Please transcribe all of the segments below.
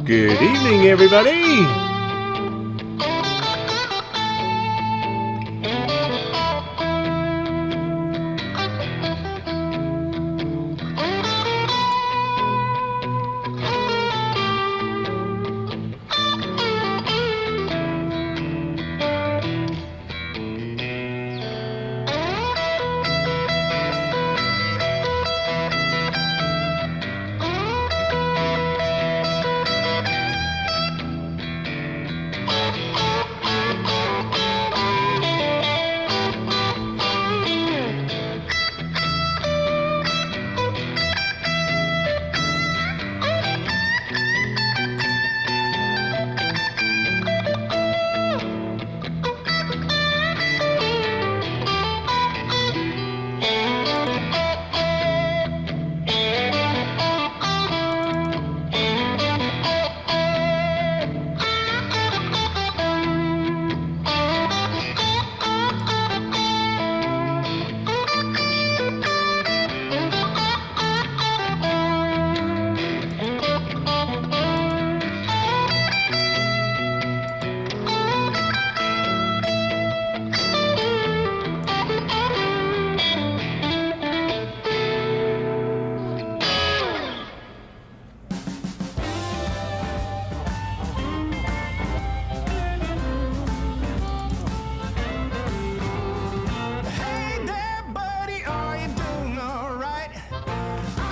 Good evening, everybody.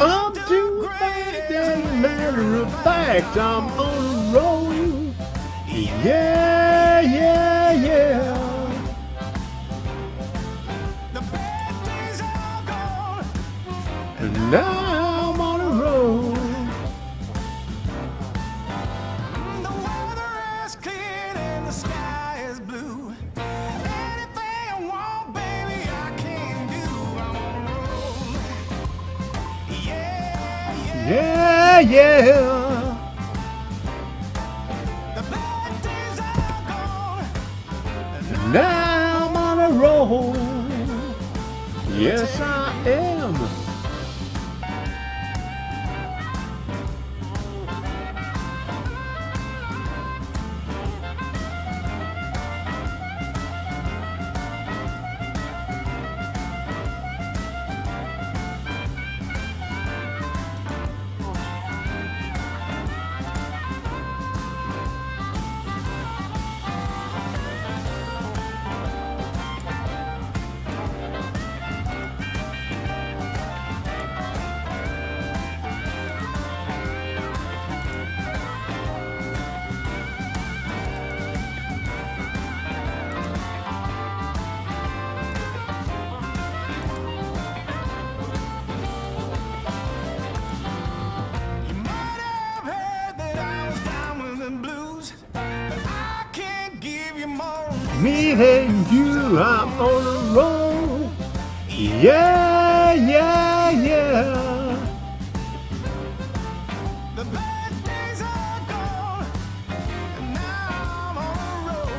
I'm too bad, as a matter of fact, I'm on a roll. Yeah, yeah, yeah. The bad days are gone, and now I'm on a roll. The weather is clear and the sky is blue. Anything I want, baby, I can do. I'm on a roll. Yeah, yeah. The bad days are gone, and now I'm on a roll. Yes, I am. Me and you, I'm on a roll. Yeah, yeah, yeah. The bad days are gone, and now I'm on a roll.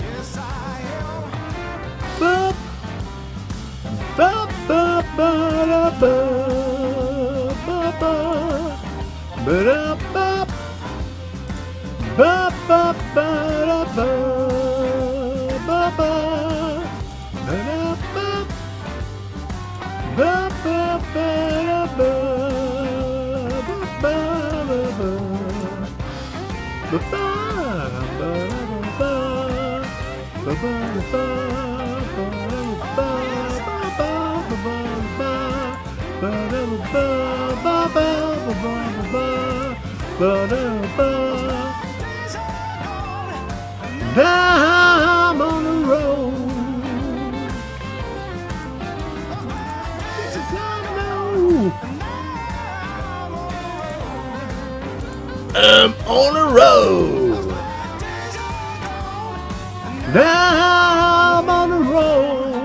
Yes, I am. Ba ba ba ba ba ba ba ba da ba. Ba ba ba da ba ba ba ba da ba ba ba ba da ba ba ba ba ba ba ba. Now I'm on the road. Yes, I know. I'm on the road. Now I'm on the road.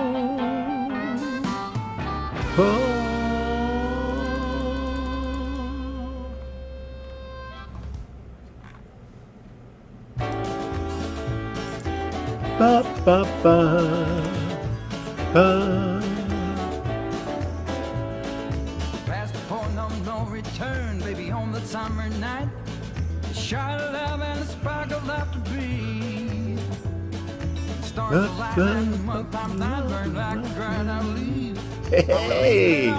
Oh. Ba ba ba ba. Past the point of no return, baby, on the summer night, a shot of love and a spark of love to breathe. Stars alive and the mud-time night burn like a dried out leaf. Hey,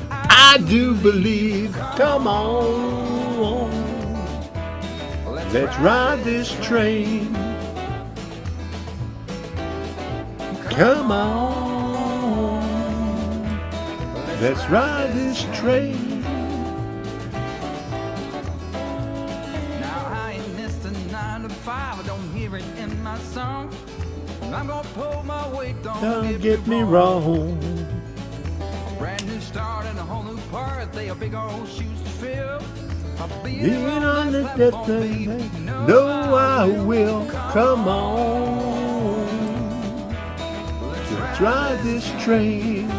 I do believe. Come on, let's ride this train. Come on, let's ride this train. Now I ain't missed a 9 to 5. I don't hear it in my song. I'm gonna pull my weight. Don't get me wrong. Brand new start and a whole new part. They are big old shoes to fill. I'll be Even on the death thing, no, I will. Come on, let's ride this train.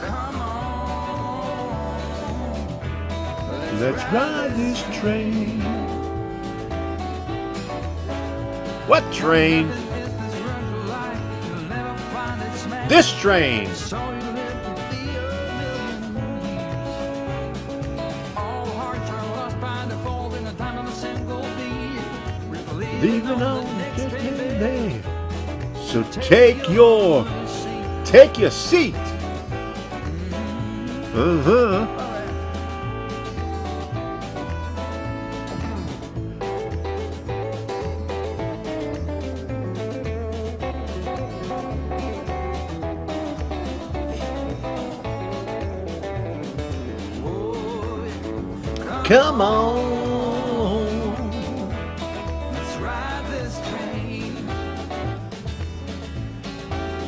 Come on, Let's ride this train. What train? This train. Leaving on just day. So take your seat. Come on, let's ride this train.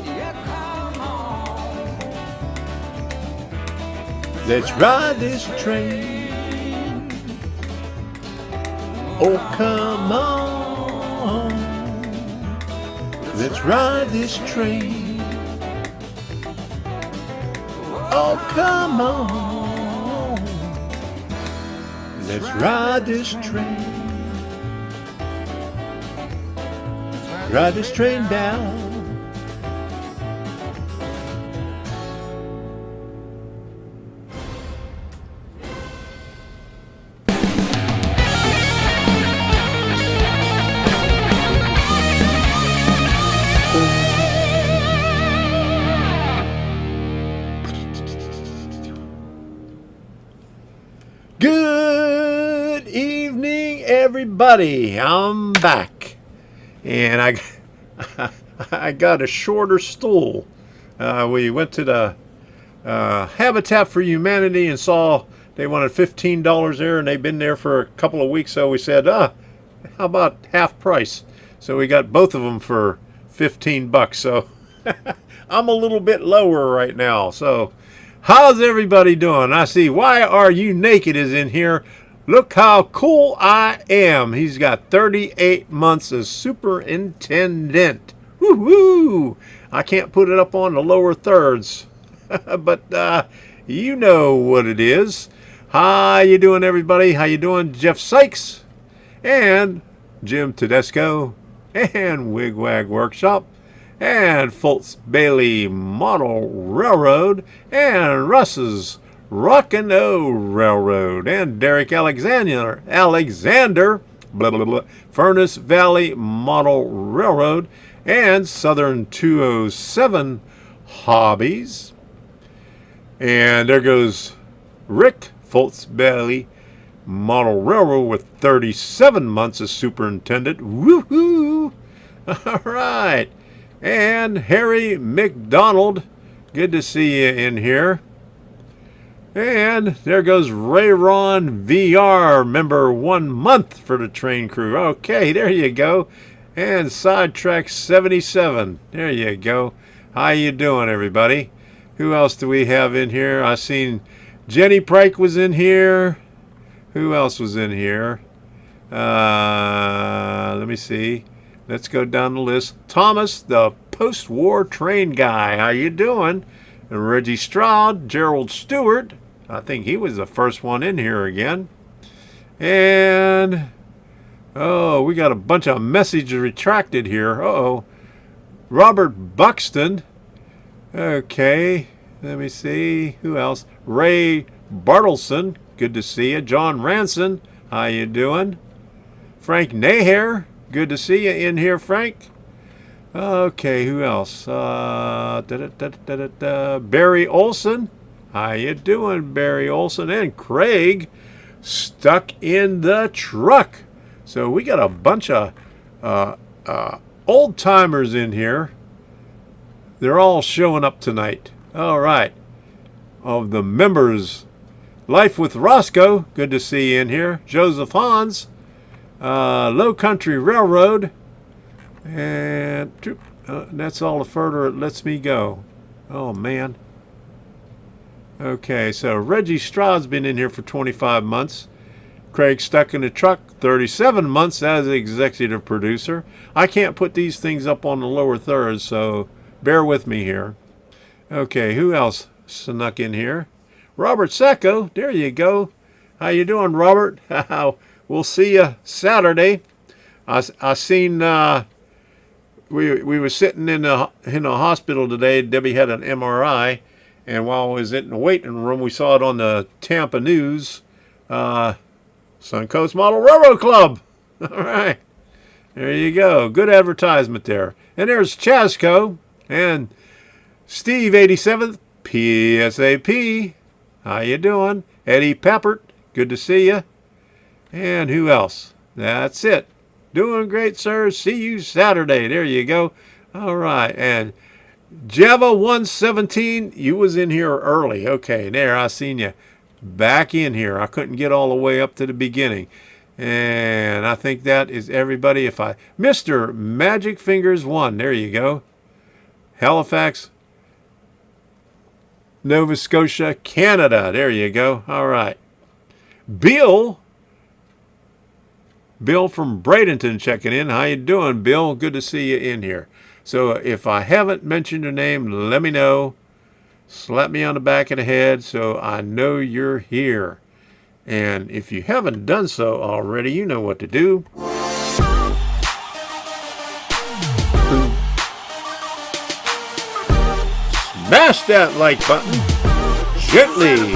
Yeah, come on. let's ride this train. Oh, come on, let's ride this train. Oh, come on, let's ride this train. Ride this train down. Good evening, everybody. I'm back, and I got a shorter stool. We went to the Habitat for Humanity and saw they wanted $15 there, and they've been there for a couple of weeks. So we said, how about half price? So we got both of them for $15. So I'm a little bit lower right now. So how's everybody doing? I see Why Are You Naked is in here. Look how cool I am. He's got 38 months as superintendent. Woo-hoo! I can't put it up on the lower thirds. But you know what it is. How you doing, everybody? How you doing? Jeff Sykes and Jim Tedesco and Wigwag Workshop and Fultz Bailey Model Railroad and Russ's Rockin' Railroad and Derek Alexander blah, blah, blah, Furnace Valley Model Railroad and Southern 207 Hobbies. And there goes Rick, Fultz Bailey Model Railroad with 37 months as superintendent. Woohoo! All right. And Harry McDonald, good to see you in here. And there goes Rayron VR, member 1 month for the train crew. Okay, there you go. And Sidetrack 77, there you go. How you doing, everybody? Who else do we have in here? I seen Jenny Pryke was in here. Who else was in here? Let me see. Let's go down the list. Thomas, the post-war train guy. How you doing? And Reggie Stroud, Gerald Stewart. I think he was the first one in here again. And, oh, we got a bunch of messages retracted here. Uh-oh. Robert Buxton. Okay, let me see. Who else? Ray Bartleson, good to see you. John Ranson, how you doing? Frank Naher, good to see you in here, Frank. Okay, who else? Barry Olson, how you doing, Barry Olson? And Craig, stuck in the truck. So we got a bunch of old timers in here. They're all showing up tonight. All right. Of the members, Life with Roscoe, good to see you in here. Joseph Hans, Low Country Railroad, and that's all the further it lets me go. Oh, man. Okay, so Reggie Stroud's been in here for 25 months. Craig Stuck in the Truck, 37 months as executive producer. I can't put these things up on the lower thirds, so bear with me here. Okay, who else snuck in here? Robert Sacco, there you go. How you doing, Robert? We'll see you Saturday. I seen we were sitting in a hospital today. Debbie had an MRI, and while I was in the waiting room, we saw it on the Tampa News. Suncoast Model Railroad Club. All right. There you go. Good advertisement there. And there's Chasco and Steve 87th, PSAP. How you doing? Eddie Peppert. Good to see you. And who else? That's it. Doing great, sir. See you Saturday. There you go. All right. And Java 117, you was in here early. Okay, there, I seen you. Back in here. I couldn't get all the way up to the beginning. And I think that is everybody. Mr. Magic Fingers 1, there you go. Halifax, Nova Scotia, Canada. There you go. All right. Bill from Bradenton checking in. How you doing, Bill? Good to see you in here. So if I haven't mentioned your name, let me know. Slap me on the back of the head so I know you're here. And if you haven't done so already, you know what to do. Smash that like button gently.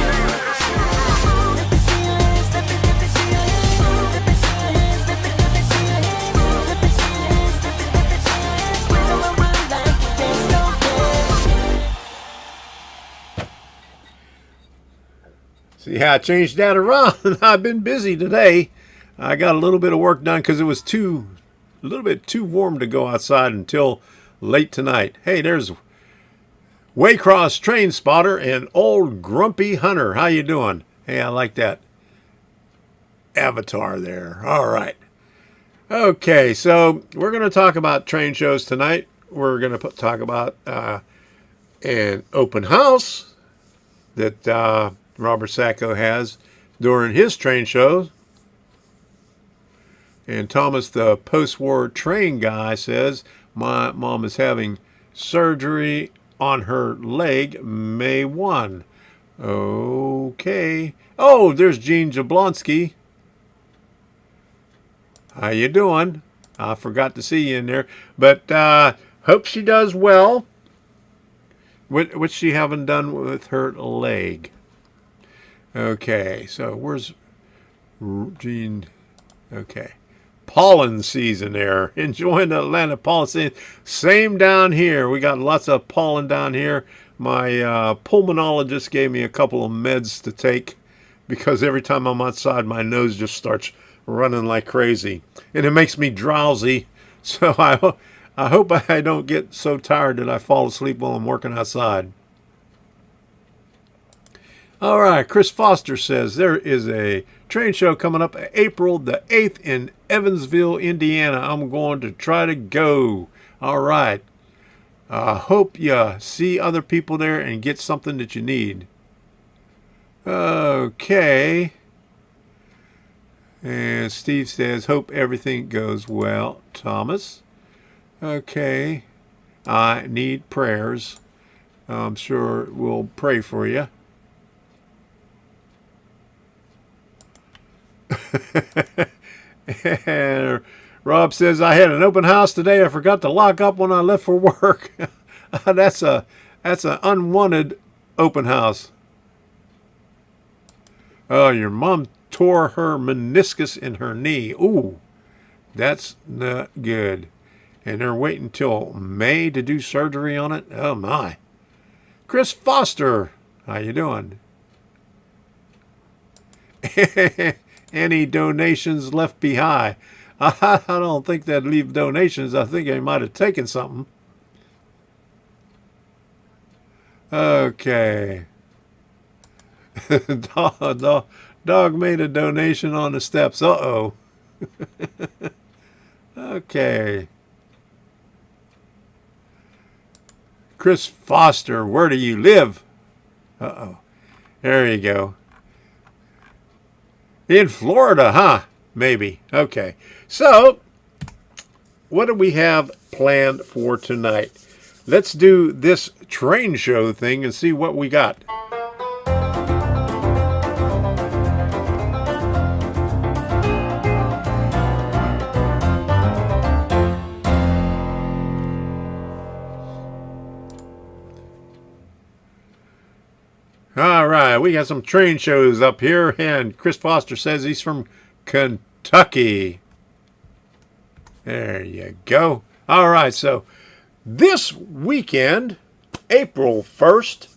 See how I changed that around? I've been busy today. I got a little bit of work done because it was a little bit too warm to go outside until late tonight. Hey, there's Waycross Train Spotter and Old Grumpy Hunter. How you doing? Hey, I like that avatar there. All right. Okay, so we're going to talk about train shows tonight. We're going to talk about an open house that Robert Sacco has during his train shows. And Thomas, the post-war train guy, says, my mom is having surgery on her leg May 1. Okay. Oh, there's Gene Jablonski. How you doing? I forgot to see you in there. But hope she does well. What's she having done with her leg? Okay, so where's Gene? Okay. Pollen season there. Enjoying the Atlanta pollen season. Same down here. We got lots of pollen down here. My pulmonologist gave me a couple of meds to take because every time I'm outside, my nose just starts running like crazy. And it makes me drowsy. So I hope I don't get so tired that I fall asleep while I'm working outside. All right, Chris Foster says there is a train show coming up April the 8th in Evansville, Indiana. I'm going to try to go. All right. I hope you see other people there and get something that you need. Okay. And Steve says, hope everything goes well. Thomas. Okay. I need prayers. I'm sure we'll pray for you. And Rob says, I had an open house today. I forgot to lock up when I left for work. That's an unwanted open house. Oh, your mom tore her meniscus in her knee. Ooh, that's not good. And they're waiting till May to do surgery on it. Oh my. Chris Foster, how you doing? Any donations left behind? I don't think they'd leave donations. I think they might have taken something. Okay. Dog made a donation on the steps. Uh-oh. Okay. Chris Foster, where do you live? Uh-oh. There you go. In Florida, huh? Maybe. Okay. So, what do we have planned for tonight? Let's do this train show thing and see what we got. All right, we got some train shows up here, and Chris Foster says he's from Kentucky. There you go. All right, so this weekend, April 1st,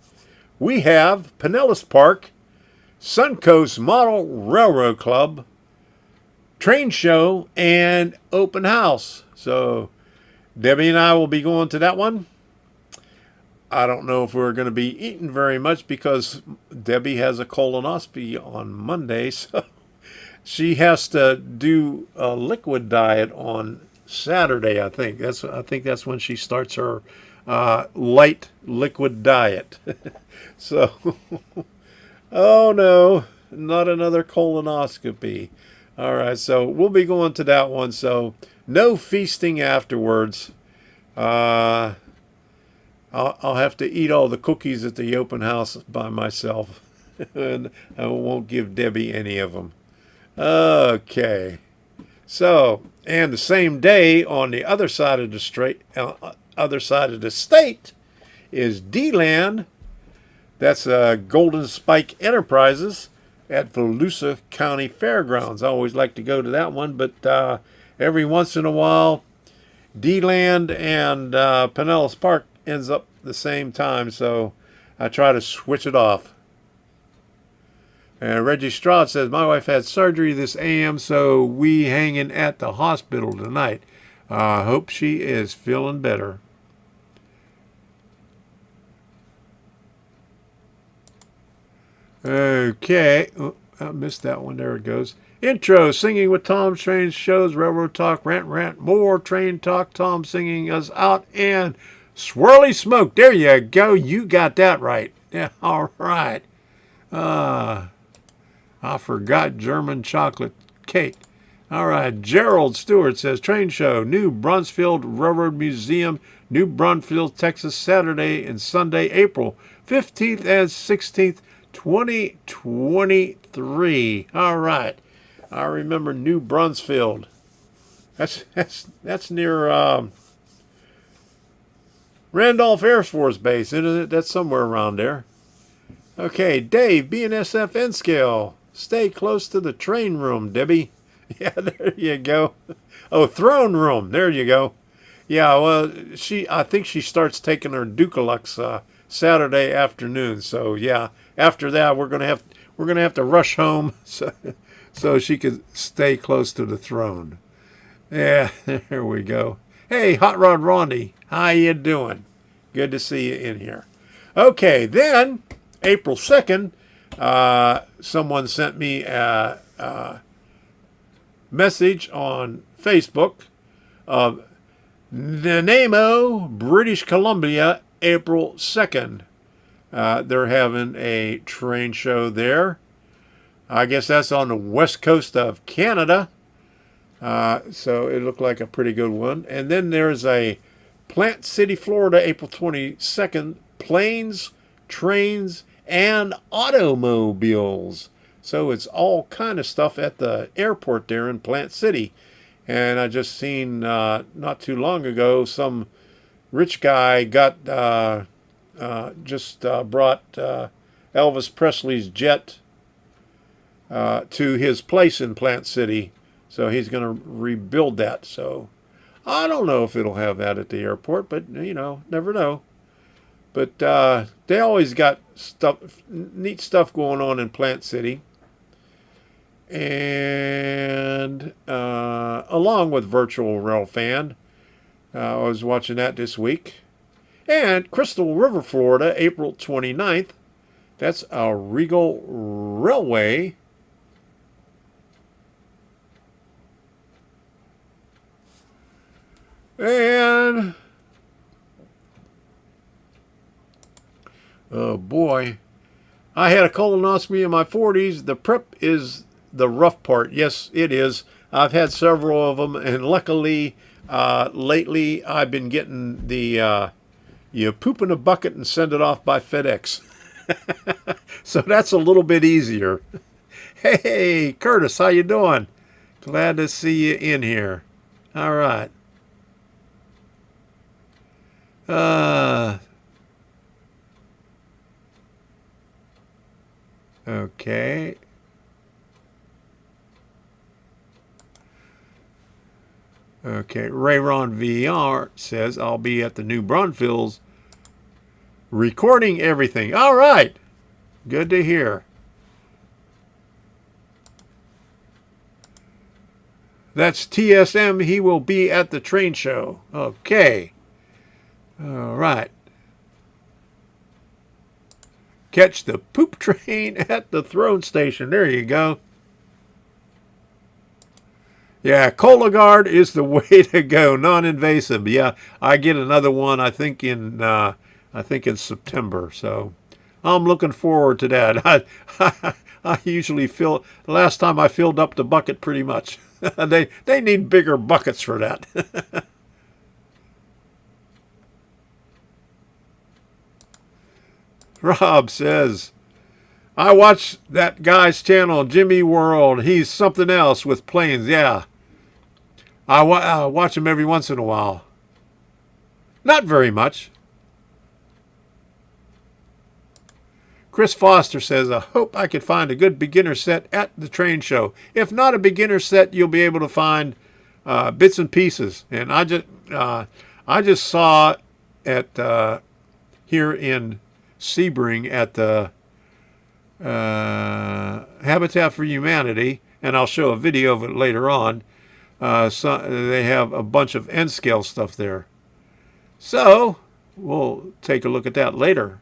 we have Pinellas Park, Suncoast Model Railroad Club, train show, and open house. So Debbie and I will be going to that one. I don't know if we're going to be eating very much because Debbie has a colonoscopy on Monday, so she has to do a liquid diet on Saturday. I think that's when she starts her light liquid diet. So, oh no, not another colonoscopy. All right, so we'll be going to that one. So no feasting afterwards. I'll have to eat all the cookies at the open house by myself, and I won't give Debbie any of them. Okay. So, and the same day on the other side of the state is D-Land. That's Golden Spike Enterprises at Volusia County Fairgrounds. I always like to go to that one, but every once in a while, D-Land and Pinellas Park ends up the same time, so I try to switch it off. And Reggie Stroud says, my wife had surgery this AM, so we hanging at the hospital tonight. I hope she is feeling better. Okay. Oh, I missed that one. There it goes. Intro, singing with Tom Strange shows, Railroad Talk, Rant, more Train Talk, Tom singing us out, and Swirly Smoke. There you go. You got that right. Yeah, all right. I forgot German chocolate cake. All right. Gerald Stewart says, train show, New Brunsfield Railroad Museum, New Braunfels, Texas, Saturday and Sunday, April 15th and 16th, 2023. All right. I remember New Brunsfield. That's near Randolph Air Force Base, isn't it? That's somewhere around there. Okay, Dave, BNSF N-Scale. Stay close to the train room, Debbie. Yeah, there you go. Oh, throne room. There you go. Yeah, well, I think she starts taking her Dukalux Saturday afternoon. So yeah, after that we're gonna have to rush home so she could stay close to the throne. Yeah, there we go. Hey, Hot Rod Rondy, how you doing? Good to see you in here. Okay, then April 2nd, someone sent me a message on Facebook of Nanaimo, British Columbia, April 2nd. They're having a train show there. I guess that's on the west coast of Canada. So it looked like a pretty good one. And then there's a Plant City, Florida, April 22nd, planes, trains, and automobiles. So it's all kind of stuff at the airport there in Plant City. And I just seen not too long ago, some rich guy got brought Elvis Presley's jet to his place in Plant City. So he's going to rebuild that. So I don't know if it'll have that at the airport, but, you know, never know. But they always got neat stuff going on in Plant City. And along with Virtual Rail Fan, I was watching that this week. And Crystal River, Florida, April 29th. That's a Regal Railway. And oh boy, I had a colonoscopy in my 40s. The prep is the rough part. Yes, it is. I've had several of them, and luckily, lately I've been getting the you poop in a bucket and send it off by FedEx. So that's a little bit easier. Hey, Curtis, how you doing? Glad to see you in here. All right. Okay. Okay, Rayron VR says, I'll be at the New Braunfels recording everything. All right. Good to hear. That's TSM. He will be at the train show. Okay. All right. Catch the poop train at the throne station. There you go. Yeah, Cologuard is the way to go. Non-invasive. Yeah, I get another one. I think in September. So I'm looking forward to that. I usually fill. Last time I filled up the bucket pretty much. They need bigger buckets for that. Rob says, I watch that guy's channel, Jimmy World. He's something else with planes. Yeah. I watch him every once in a while. Not very much. Chris Foster says, I hope I could find a good beginner set at the train show. If not a beginner set, you'll be able to find bits and pieces. And I just saw at here in Sebring at the Habitat for Humanity, and I'll show a video of it later on. So they have a bunch of N-scale stuff there. So we'll take a look at that later.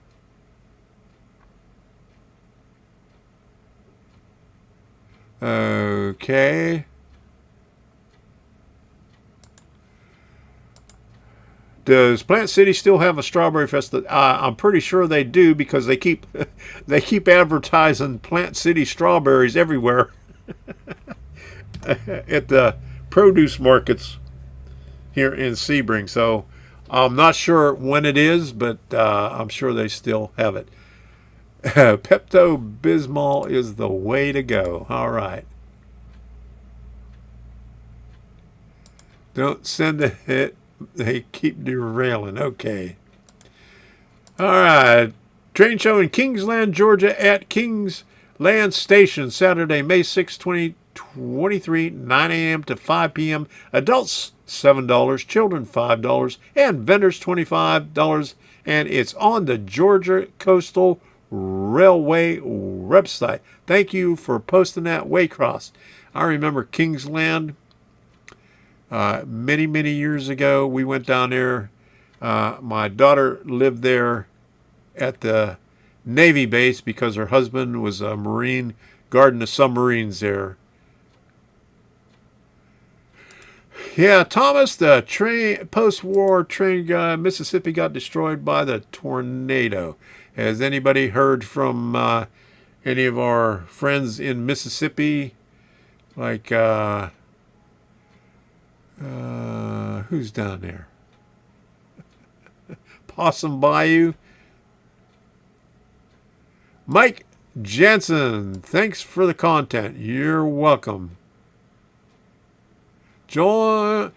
Okay. Does Plant City still have a strawberry festival? I'm pretty sure they do, because they keep advertising Plant City strawberries everywhere at the produce markets here in Sebring. So I'm not sure when it is, but I'm sure they still have it. Pepto-Bismol is the way to go. All right. Don't send a hit. They keep derailing. Okay. All right. Train show in Kingsland, Georgia at Kingsland Station, Saturday, May 6, 2023, 9 a.m. to 5 p.m. Adults, $7. Children, $5. And vendors, $25. And it's on the Georgia Coastal Railway website. Thank you for posting that, Waycross. I remember Kingsland. Many years ago, we went down there. My daughter lived there at the Navy base because her husband was a Marine guarding the submarines there. Yeah, Thomas, the post-war train guy, Mississippi got destroyed by the tornado. Has anybody heard from any of our friends in Mississippi? Like, who's down there? Possum Bayou. Mike Jensen, thanks for the content. You're welcome. John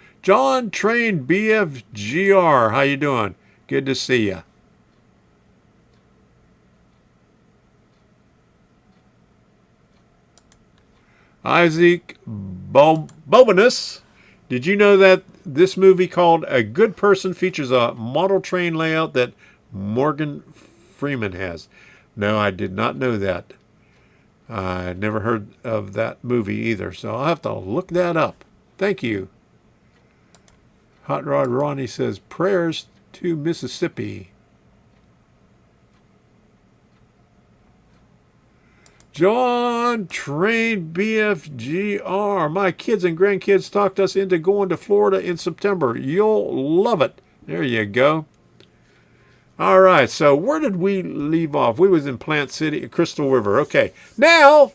Train BFGR, how you doing? Good to see you. Isaac Bobinus. Did you know that this movie called A Good Person features a model train layout that Morgan Freeman has? No, I did not know that. I never heard of that movie either, so I'll have to look that up. Thank you. Hot Rod Ronnie says, prayers to Mississippi. John Train BFGR. My kids and grandkids talked us into going to Florida in September. You'll love it. There you go. All right, so where did we leave off? We was in Plant City, Crystal River. Okay, now,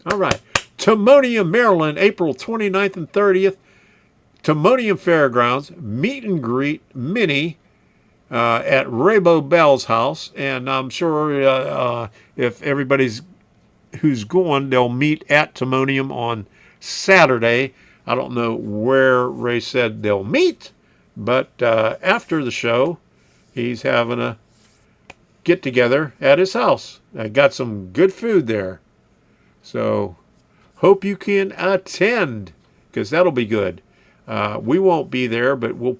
all right, Timonium, Maryland, April 29th and 30th. Timonium Fairgrounds, meet and greet mini at Raybo Bell's house. And I'm sure if everybody's who's going, they'll meet at Timonium on Saturday. I don't know where Ray said they'll meet, but after the show, he's having a get-together at his house. I got some good food there. So hope you can attend, because that'll be good. We won't be there, but we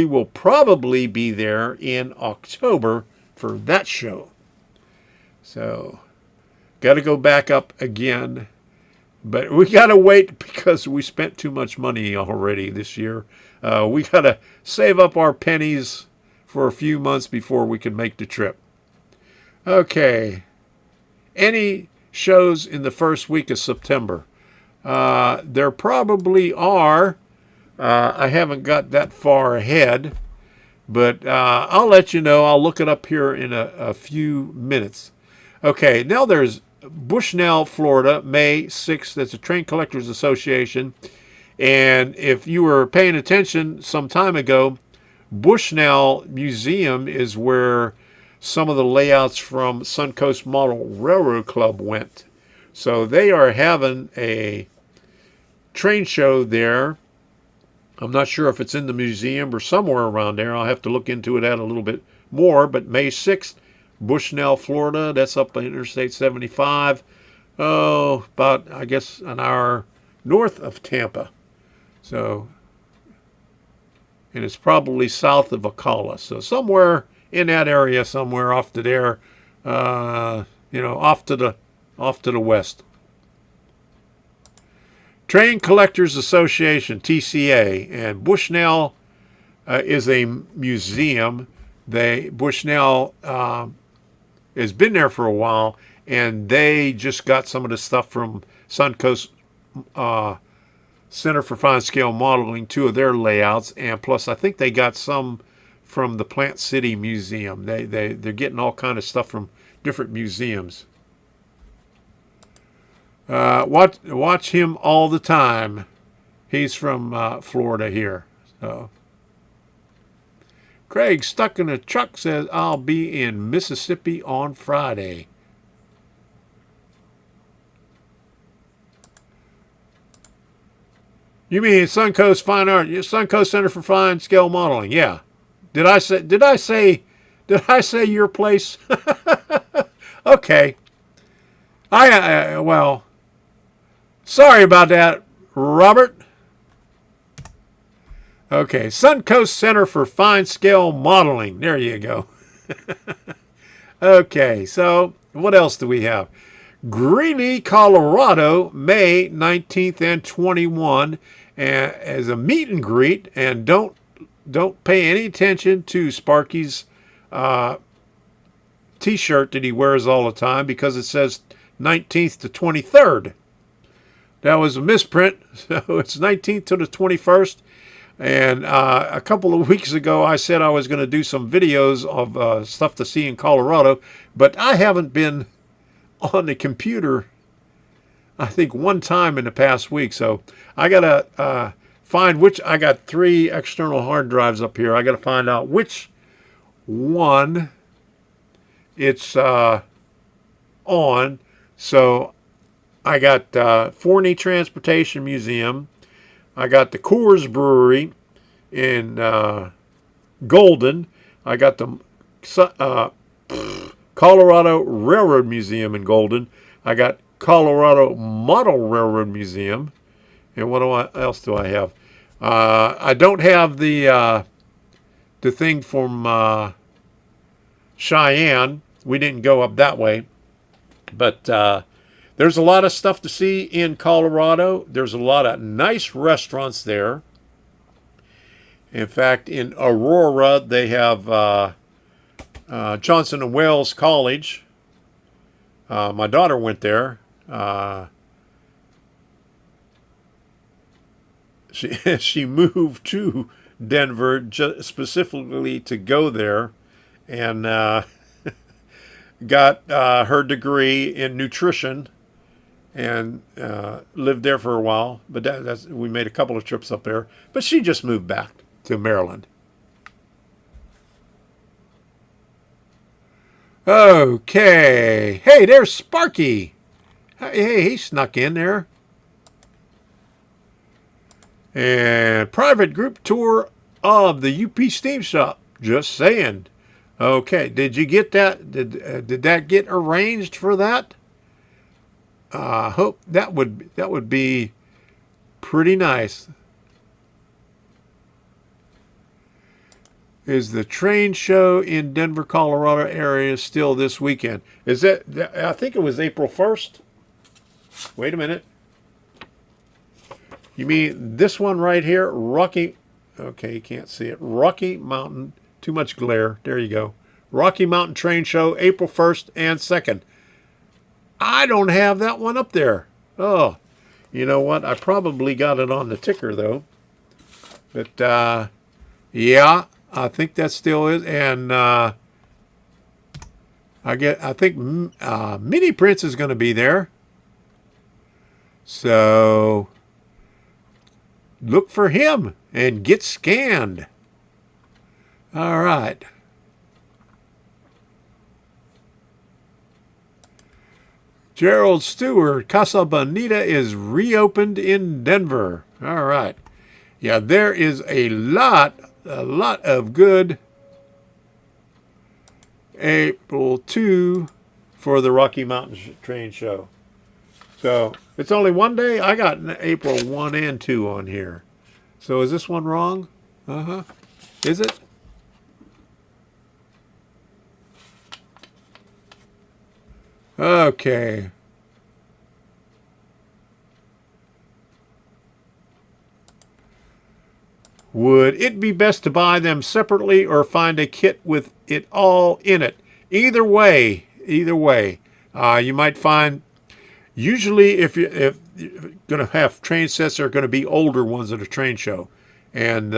will probably be there in October for that show. So got to go back up again, but we got to wait because we spent too much money already this year. We got to save up our pennies for a few months before we can make the trip. Okay. Any shows in the first week of September? There probably are. I haven't got that far ahead, but I'll let you know. I'll look it up here in a few minutes. Okay, now there's Bushnell, Florida, May 6th. That's a Train Collectors Association. And if you were paying attention some time ago, Bushnell Museum is where some of the layouts from Suncoast Model Railroad Club went. So they are having a train show there. I'm not sure if it's in the museum or somewhere around there. I'll have to look into it a little bit more. But May 6th, Bushnell, Florida, that's up on Interstate 75. Oh, about, I guess, an hour north of Tampa. So, and it's probably south of Ocala. So somewhere in that area, somewhere off to there, off to the west. Train Collectors Association, TCA, and Bushnell is a museum. Bushnell has been there for a while, and they just got some of the stuff from Suncoast Center for Fine Scale Modeling, 2 of their layouts, and plus I think they got some from the Plant City Museum. They're getting all kind of stuff from different museums. Watch him all the time. He's from Florida here. So. Craig Stuck in a Truck says, I'll be in Mississippi on Friday. You mean Suncoast Fine Art, Suncoast Center for Fine Scale Modeling? Yeah. Did I say your place? Okay. Well, sorry about that, Robert. Okay, Suncoast Center for Fine Scale Modeling. There you go. Okay, so what else do we have? Greeley, Colorado, May 19th and 21, as a meet and greet. And don't pay any attention to Sparky's T-shirt that he wears all the time, because it says 19th to 23rd. That was a misprint, so it's 19th to the 21st. And a couple of weeks ago, I said I was going to do some videos of stuff to see in Colorado, but I haven't been on the computer, I think, one time in the past week. So I got to find which. I got 3 external hard drives up here. I got to find out which one it's on. So I got Forney Transportation Museum. I got the Coors Brewery in Golden. I got the Colorado Railroad Museum in Golden. I got Colorado Model Railroad Museum. And what else do I have? I don't have the thing from Cheyenne. We didn't go up that way. But there's a lot of stuff to see in Colorado. There's a lot of nice restaurants there. In fact, in Aurora, they have Johnson & Wales College. My daughter went there. She moved to Denver specifically to go there, and got her degree in nutrition, and lived there for a while. But we made a couple of trips up there. But she just moved back to Maryland. Okay. Hey, there's Sparky. Hey, he snuck in there. And private group tour of the UP Steam Shop. Just saying. Okay, did you get that? Did that get arranged for that? I hope that would be pretty nice. Is the train show in Denver, Colorado area still this weekend? Is that? I think it was April 1st. Wait a minute. You mean this one right here? Rocky. Okay, you can't see it. Rocky Mountain. Too much glare. There you go. Rocky Mountain Train Show, April 1st and 2nd. I don't have that one up there. Oh, you know what? I probably got it on the ticker, though. But, yeah, I think that still is. And I think Mini Prince is going to be there. So look for him and get scanned. All right. Gerald Stewart, Casa Bonita is reopened in Denver. All right. Yeah, there is a lot of good April 2 for the Rocky Mountain Train Show. So it's only one day. I got April 1 and 2 on here. So is this one wrong? Uh-huh. Is it? Okay. Would it be best to buy them separately or find a kit with it all in it? Either way. You might find, usually if you're going to have train sets, they're going to be older ones at a train show. And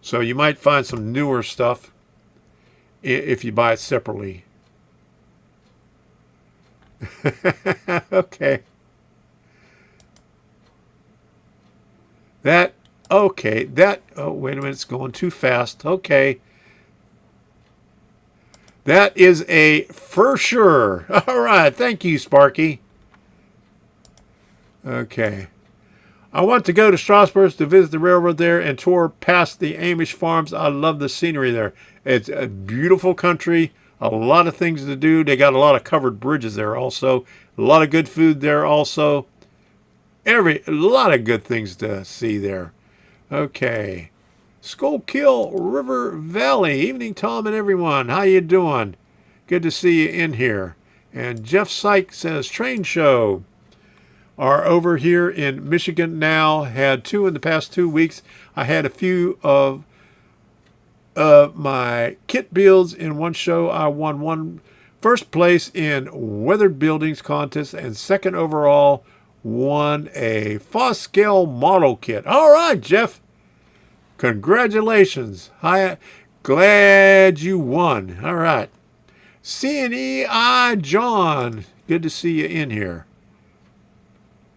so you might find some newer stuff if you buy it separately. Okay. Oh, wait a minute, it's going too fast. Okay. That is a for sure. All right, thank you, Sparky. Okay. I want to go to Strasburg to visit the railroad there and tour past the Amish farms. I love the scenery there. It's a beautiful country. A lot of things to do. They got a lot of covered bridges there also. A lot of good food there also. A lot of good things to see there. Okay. Schuylkill River Valley. Evening, Tom and everyone. How you doing? Good to see you in here. And Jeff Sykes says, train show are over here in Michigan now. Had 2 in the past 2 weeks. I had a few of my kit builds in one show. I won first place in weathered buildings contest and second overall won a Foscale model kit. All right, Jeff. Congratulations. Glad you won. All right. CNEI John. Good to see you in here.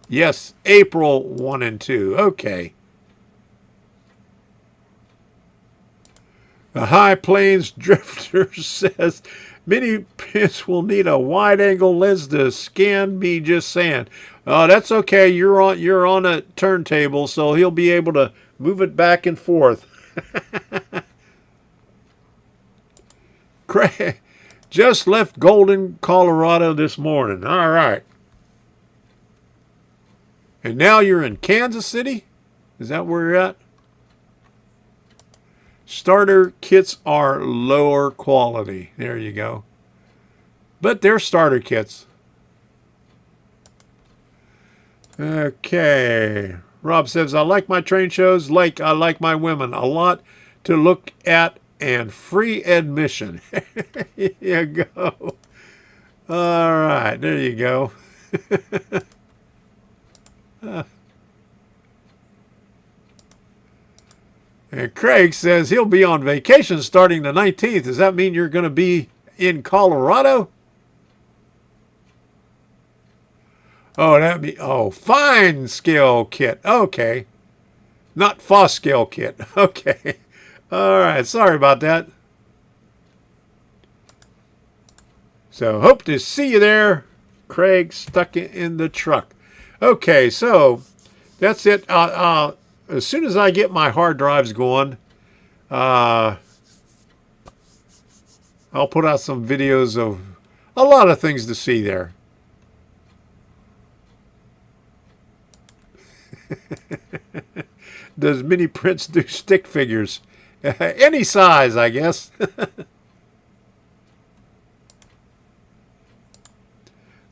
Yes, April 1 and 2. Okay. The High Plains Drifter says, Mini Prince will need a wide-angle lens to scan me, just saying. That's okay. You're on a turntable, so he'll be able to move it back and forth. Craig just left Golden, Colorado this morning. All right. And now you're in Kansas City? Is that where you're at? Starter kits are lower quality. There you go. But they're starter kits. Okay. Rob says, I like my train shows like I like my women. A lot to look at and free admission. Here you go. All right. There you go. And Craig says he'll be on vacation starting the 19th. Does that mean you're going to be in Colorado? Oh, fine scale kit. Okay. Not Foss scale kit. Okay. All right. Sorry about that. So hope to see you there. Craig stuck it in the truck. Okay. So that's it. As soon as I get my hard drives going, I'll put out some videos of a lot of things to see there. Does Mini Prince do stick figures? Any size, I guess.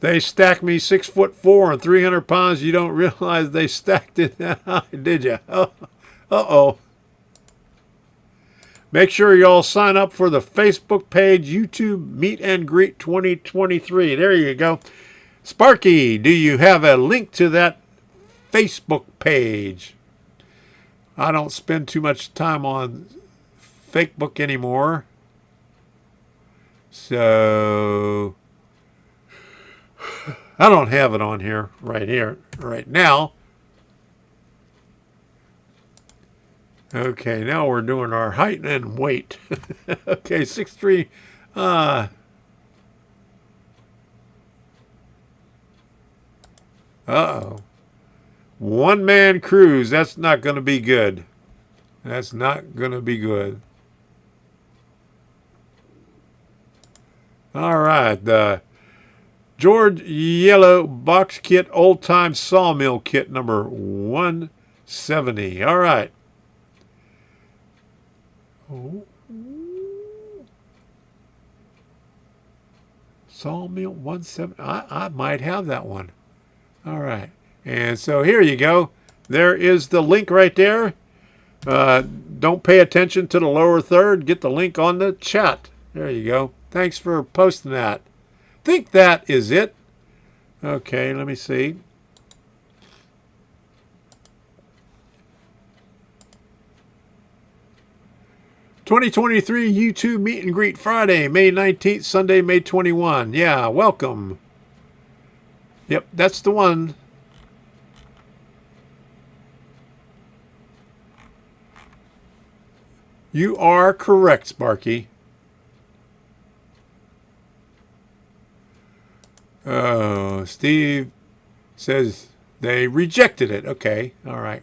They stacked me 6'4" and 300 pounds. You don't realize they stacked it that high, did you? Uh-oh. Make sure y'all sign up for the Facebook page, YouTube Meet and Greet 2023. There you go. Sparky, do you have a link to that Facebook page? I don't spend too much time on Facebook anymore. So I don't have it on here, right now. Okay, now we're doing our height and weight. Okay, 6'3". Uh-oh. One-man cruise. That's not going to be good. That's not going to be good. All right. The George Yellow Box Kit Old Time Sawmill Kit number 170. All right. Oh. Sawmill 170. I might have that one. All right. And so here you go. There is the link right there. Don't pay attention to the lower third. Get the link on the chat. There you go. Thanks for posting that. Think that is it. Okay, let me see. '23 YouTube Meet and Greet Friday, May 19th, Sunday, May 21. Yeah, welcome. Yep, that's the one. You are correct, Sparky. Oh, Steve says they rejected it. Okay, all right.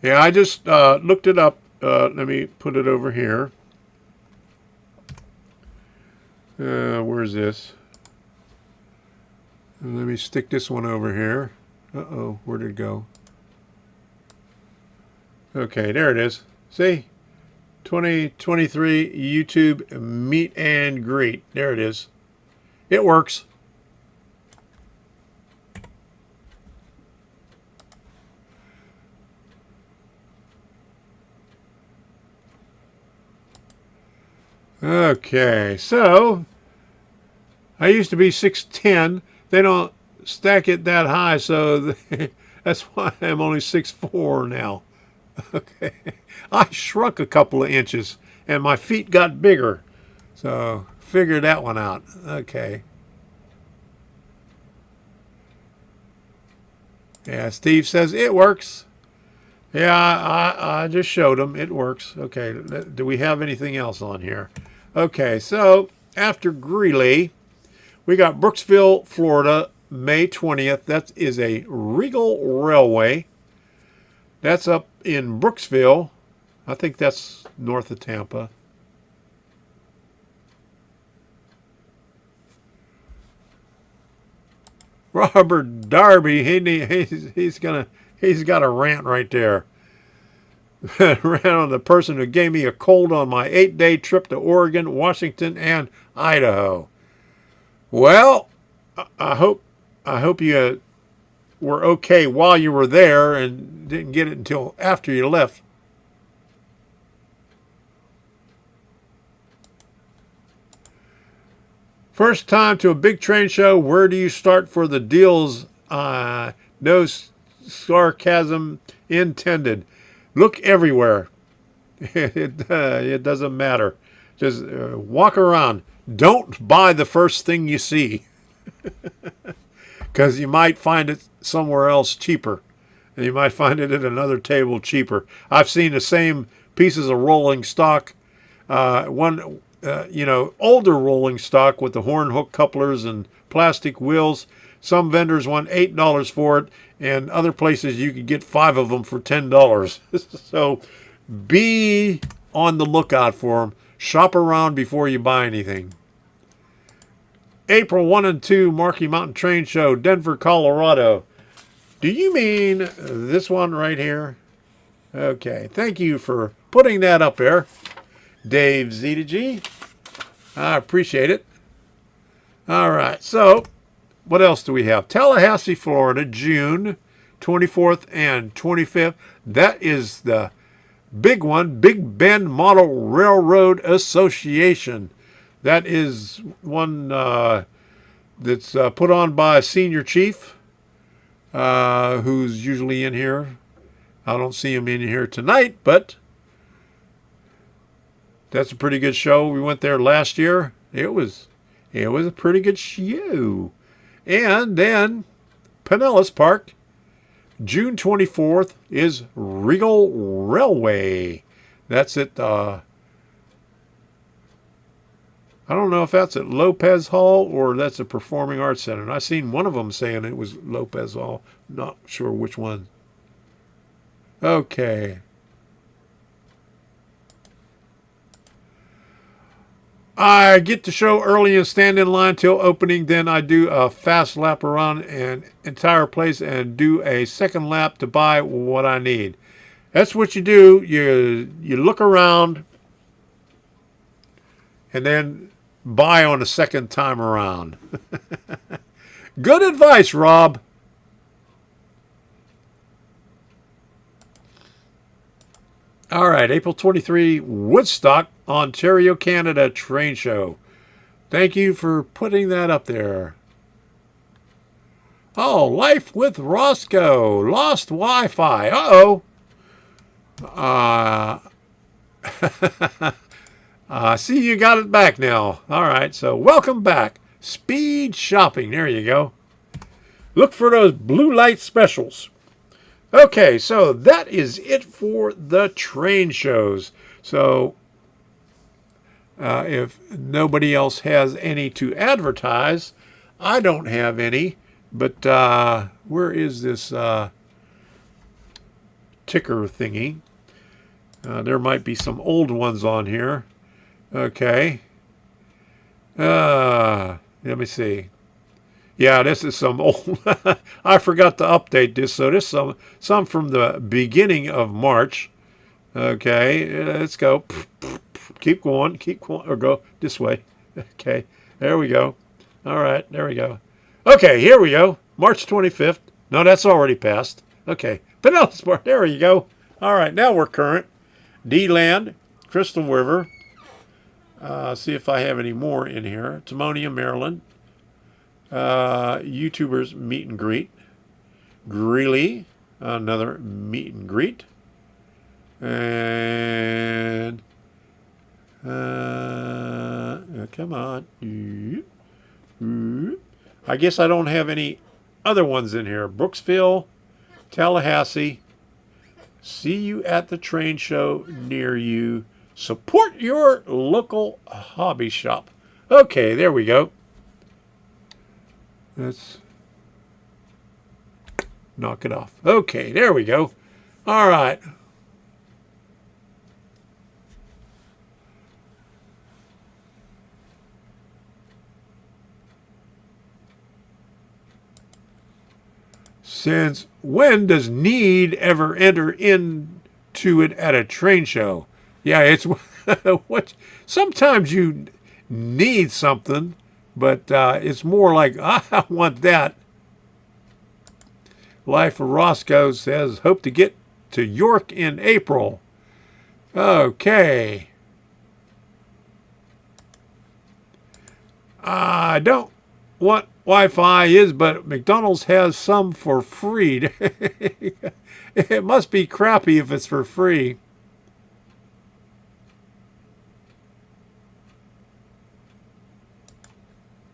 Yeah, I just looked it up. Let me put it over here. Where's this? And let me stick this one over here. Uh-oh, where did it go? Okay, there it is. See? 2023 YouTube Meet and Greet. There it is. It works. Okay, so I used to be 6'10". They don't stack it that high, so that's why I'm only 6'4" now. Okay, I shrunk a couple of inches and my feet got bigger, so figure that one out. Okay. Yeah, Steve says it works. Yeah, I just showed him it works. Okay, do we have anything else on here? Okay, so after Greeley, we got Brooksville, Florida, May 20th. That is a Regal Railway. That's up in Brooksville. I think that's north of Tampa. Robert Darby, he's got a rant right there. Rant on the person who gave me a cold on my 8-day trip to Oregon, Washington, and Idaho. Well, I hope you were okay while you were there and didn't get it until after you left. First time to a big train show. Where do you start for the deals? No sarcasm intended. Look everywhere. It doesn't matter. Just walk around. Don't buy the first thing you see, because you might find it somewhere else cheaper. And you might find it at another table cheaper. I've seen the same pieces of rolling stock. Older rolling stock with the horn hook couplers and plastic wheels. Some vendors want $8 for it, and other places you could get 5 of them for $10. So be on the lookout for them. Shop around before you buy anything. April 1 and 2, Marquee Mountain Train Show, Denver, Colorado. Do you mean this one right here? Okay, thank you for putting that up there, Dave ZDG. I appreciate it. All right, so what else do we have? Tallahassee, Florida, June 24th and 25th. That is the big one, Big Bend Model Railroad Association. That is one that's put on by a senior chief who's usually in here. I don't see him in here tonight, but that's a pretty good show. We went there last year. It was a pretty good show. And then Pinellas Park, June 24th is Regal Railway. That's at I don't know if that's at Lopez Hall or that's a Performing Arts Center. And I seen one of them saying it was Lopez Hall. Not sure which one. Okay. I get the show early and stand in line till opening. Then I do a fast lap around an entire place and do a second lap to buy what I need. That's what you do. You look around and then buy on a second time around. Good advice, Rob. All right, April 23, Woodstock, Ontario, Canada, train show. Thank you for putting that up there. Oh, Life with Roscoe, lost Wi-Fi. Uh-oh. See, you got it back now. All right, so welcome back. Speed shopping, there you go. Look for those blue light specials. Okay, so that is it for the train shows. So if nobody else has any to advertise, I don't have any. But where is this ticker thingy? There might be some old ones on here. Okay. Let me see. Yeah, this is some old. I forgot to update this, so this is some from the beginning of March. Okay, let's go. Keep going, or go this way. Okay, there we go. All right, there we go. Okay, here we go. March 25th. No, that's already passed. Okay, Pinellas Park. There you go. All right, now we're current. D-Land, Crystal River. See if I have any more in here. Timonium, Maryland. YouTubers meet and greet. Greeley, another meet and greet. And come on. I guess I don't have any other ones in here. Brooksville, Tallahassee. See you at the train show near you. Support your local hobby shop. Okay, there we go. Let's knock it off. Okay, there we go. All right. Since when does need ever enter into it at a train show? Yeah, it's what sometimes you need something, but it's more like I want that. Life of Roscoe says, hope to get to York in April. Okay. I don't want Wi-Fi is, but McDonald's has some for free. It must be crappy if it's for free.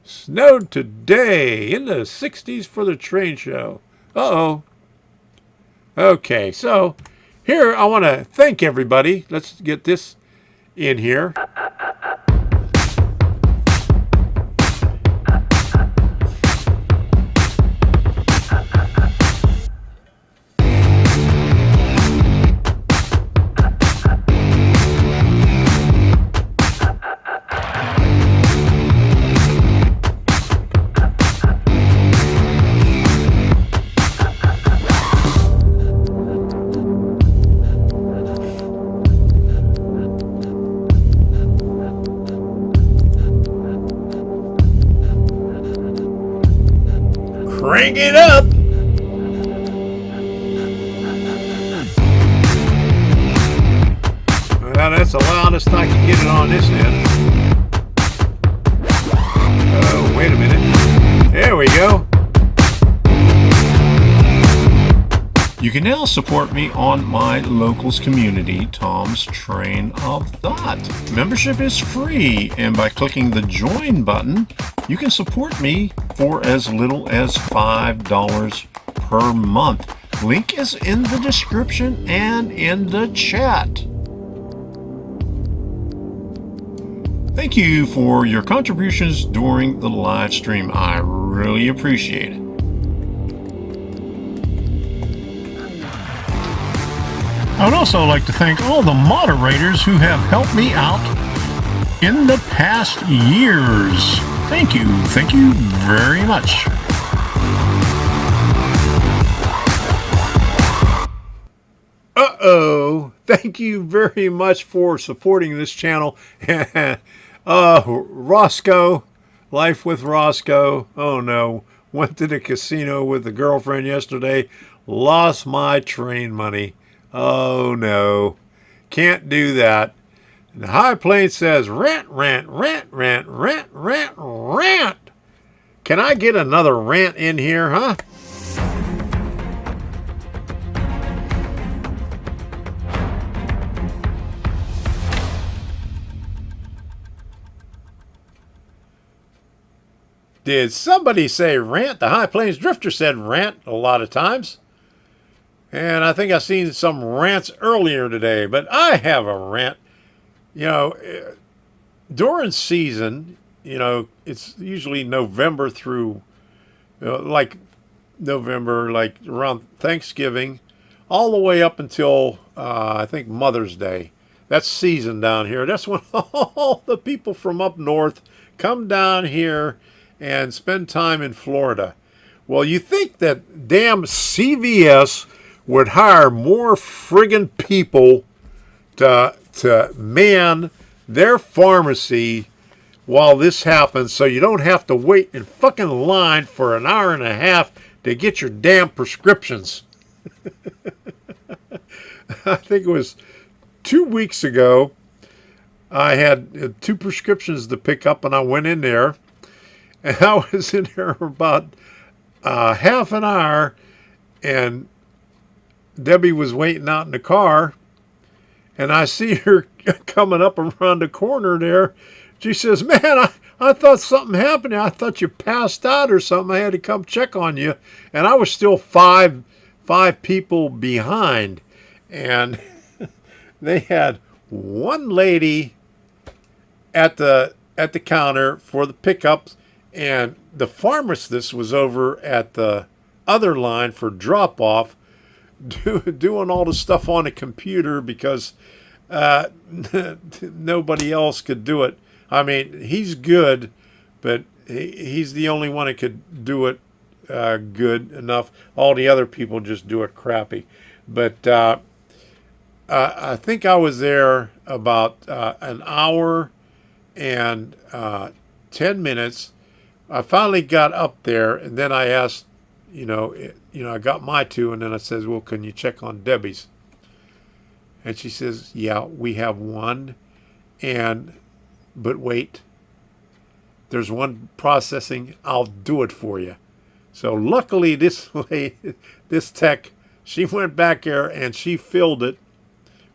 Snowed today in the 60s for the train show. Uh-oh. Okay, so here I want to thank everybody. Let's get this in here. Crank it up. Well, that's the loudest I can get it on this end. Oh, wait a minute. There we go. You can now support me on my locals community, Tom's Train of Thought. Membership is free, and by clicking the join button, you can support me for as little as $5 per month. Link is in the description and in the chat. Thank you for your contributions during the live stream. I really appreciate it. I would also like to thank all the moderators who have helped me out in the past years. Thank you very much. Uh-oh. Thank you very much for supporting this channel. Roscoe, Life with Roscoe. Oh no. Went to the casino with a girlfriend yesterday. Lost my train money. Oh no. Can't do that. And the High Plains says, rant, rant, rant, rant, rant, rant, rant. Can I get another rant in here, huh? Did somebody say rant? The High Plains Drifter said rant a lot of times. And I think I've seen some rants earlier today, but I have a rant. You know, during season, you know, it's usually November through, like November, like around Thanksgiving, all the way up until, I think, Mother's Day. That's season down here. That's when all the people from up north come down here and spend time in Florida. Well, you think that damn CVS would hire more friggin' people to man their pharmacy while this happens, so you don't have to wait in fucking line for an hour and a half to get your damn prescriptions. I think it was 2 weeks ago, I had 2 prescriptions to pick up, and I went in there, and I was in there for about half an hour, and Debbie was waiting out in the car, and I see her coming up around the corner there. She says, man, I thought something happened. I thought you passed out or something. I had to come check on you. And I was still five people behind. And they had one lady at the counter for the pickups, and the pharmacist was over at the other line for drop-off, doing all the stuff on the computer because nobody else could do it. I mean, he's good, but he's the only one that could do it good enough. All the other people just do it crappy. But I think I was there about an hour and 10 minutes. I finally got up there, and then I asked, I got my two, and then I says, well, can you check on Debbie's? And she says, yeah, we have one, but wait, there's one processing. I'll do it for you. So luckily, this tech, she went back there and she filled it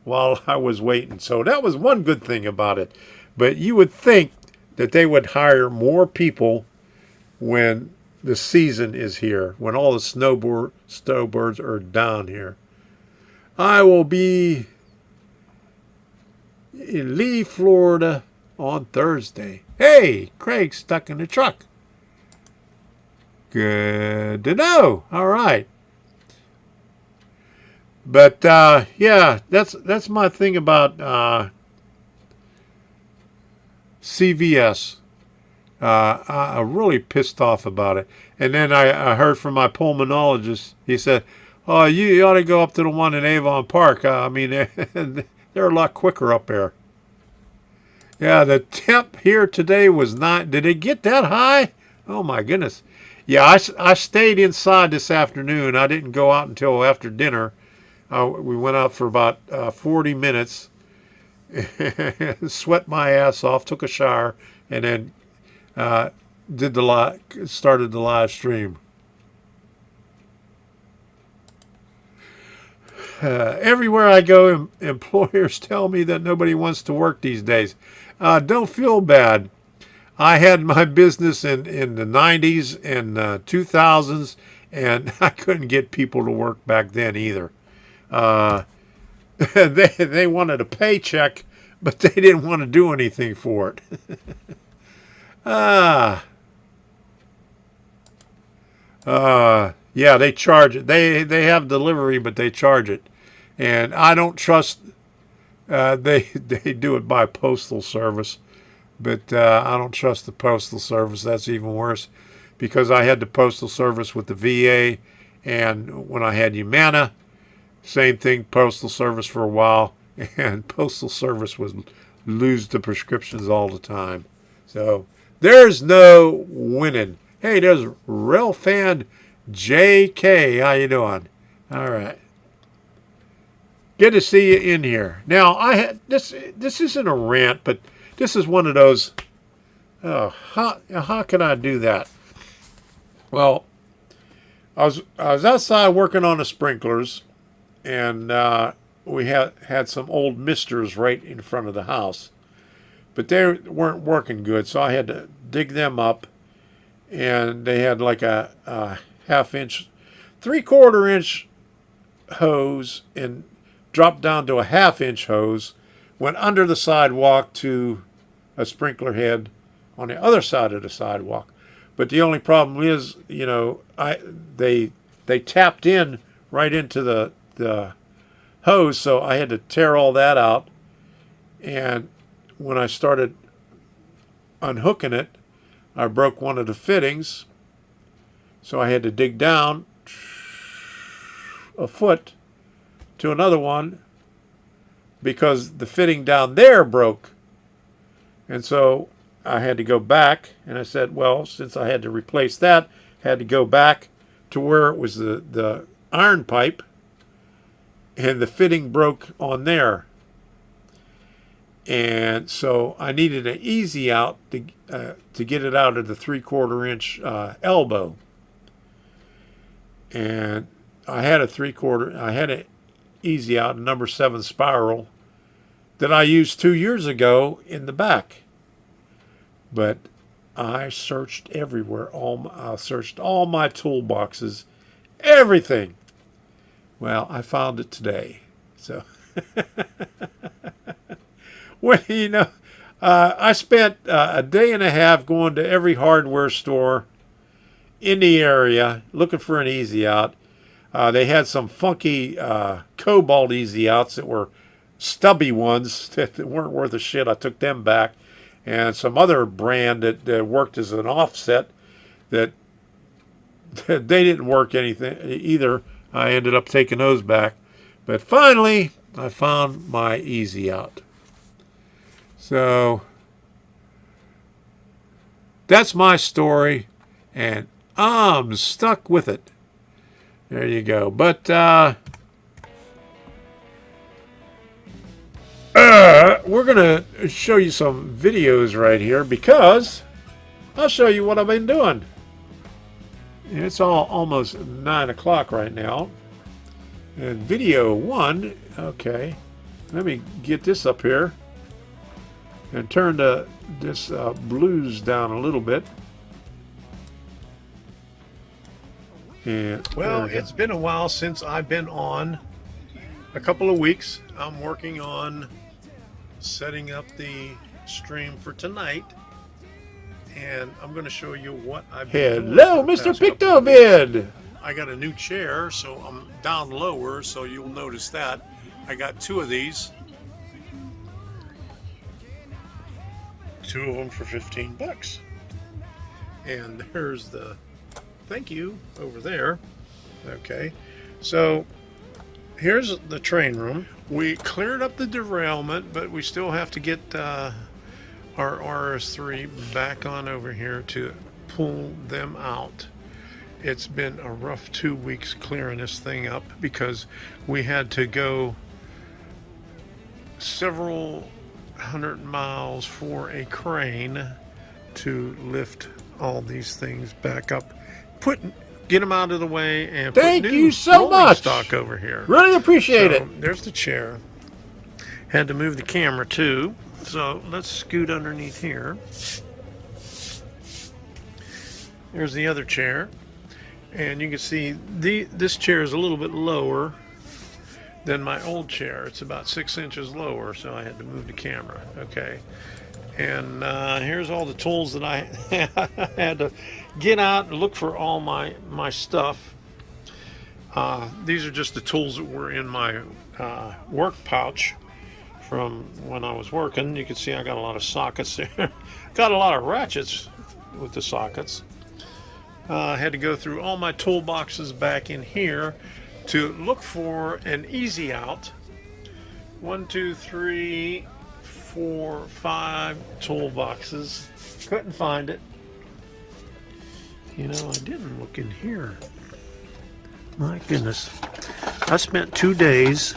while I was waiting. So that was one good thing about it. But you would think that they would hire more people when the season is here, when all the snowbirds are down here. I will be in Lee, Florida on Thursday. Hey, Craig's stuck in the truck. Good to know. All right. But yeah, that's my thing about CVS. I'm really pissed off about it. And then I heard from my pulmonologist. He said, "Oh, you ought to go up to the one in Avon Park. I mean, they're a lot quicker up there." Yeah, the temp here today was not. Did it get that high? Oh my goodness. Yeah, I stayed inside this afternoon. I didn't go out until after dinner. We went out for about 40 minutes, sweat my ass off, took a shower, and then started the live stream. Everywhere I go, employers tell me that nobody wants to work these days. Don't feel bad. I had my business in the 90s and 2000s, and I couldn't get people to work back then either. They wanted a paycheck, but they didn't want to do anything for it. Yeah, they charge it. They have delivery, but they charge it. And I don't trust, they do it by postal service, but I don't trust the postal service. That's even worse, because I had the postal service with the VA, and when I had Humana, same thing, postal service for a while, and postal service would lose the prescriptions all the time. So there's no winning. Hey, there's Rail Fan JK. How you doing? All right. Good to see you in here. Now, I had this isn't a rant, but this is one of those, how can I do that? Well, I was outside working on the sprinklers, and we had some old misters right in front of the house, but they weren't working good, so I had to dig them up, and they had like a half-inch, 3/4-inch hose, and dropped down to a half-inch hose, went under the sidewalk to a sprinkler head on the other side of the sidewalk. But the only problem is, they tapped in right into the hose, so I had to tear all that out. And when I started unhooking it, I broke one of the fittings, so I had to dig down a foot to another one because the fitting down there broke. And so I had to go back, and I said, well, since I had to replace that, I had to go back to where it was the iron pipe, and the fitting broke on there. And so I needed an easy out to get it out of the 3/4-inch elbow. And I had an easy out, a number 7 spiral that I used 2 years ago in the back. But I searched everywhere. I searched all my toolboxes, everything. Well, I found it today. So, well, I spent a day and a half going to every hardware store in the area looking for an easy out. They had some funky Cobalt easy outs that were stubby ones that weren't worth a shit. I took them back. And some other brand that worked as an offset that they didn't work anything either. I ended up taking those back. But finally, I found my easy out. So that's my story, and I'm stuck with it. There you go. But we're going to show you some videos right here because I'll show you what I've been doing. It's almost 9 o'clock right now. And video 1, okay, let me get this up here and turn this blues down a little bit. And well, it's been a while since I've been on. A couple of weeks. I'm working on setting up the stream for tonight, and I'm going to show you what I've been doing. Hello, Mr. Pictovid. I got a new chair, so I'm down lower, so you'll notice that. I got 2 of these. 2 of them for 15 bucks. And there's the thank you over there. Okay, so here's the train room. We cleared up the derailment, but we still have to get our RS3 back on over here to pull them out. It's been a rough 2 weeks clearing this thing up because we had to go several hundred miles for a crane to lift all these things back up, get them out of the way, and thank put new you so rolling much. stock over here. Really appreciate it. There's the chair. Had to move the camera too, so let's scoot underneath here. There's the other chair, and you can see this chair is a little bit lower than my old chair. It's about 6 inches lower, so I had to move the camera. Okay, and here's all the tools that I had to get out and look for all my stuff. These are just the tools that were in my work pouch from when I was working. You can see I got a lot of sockets there. Got a lot of ratchets with the sockets. I had to go through all my toolboxes back in here to look for an easy out. 1, 2, 3, 4, 5 toolboxes. Couldn't find it. You know, I didn't look in here. My goodness. I spent 2 days.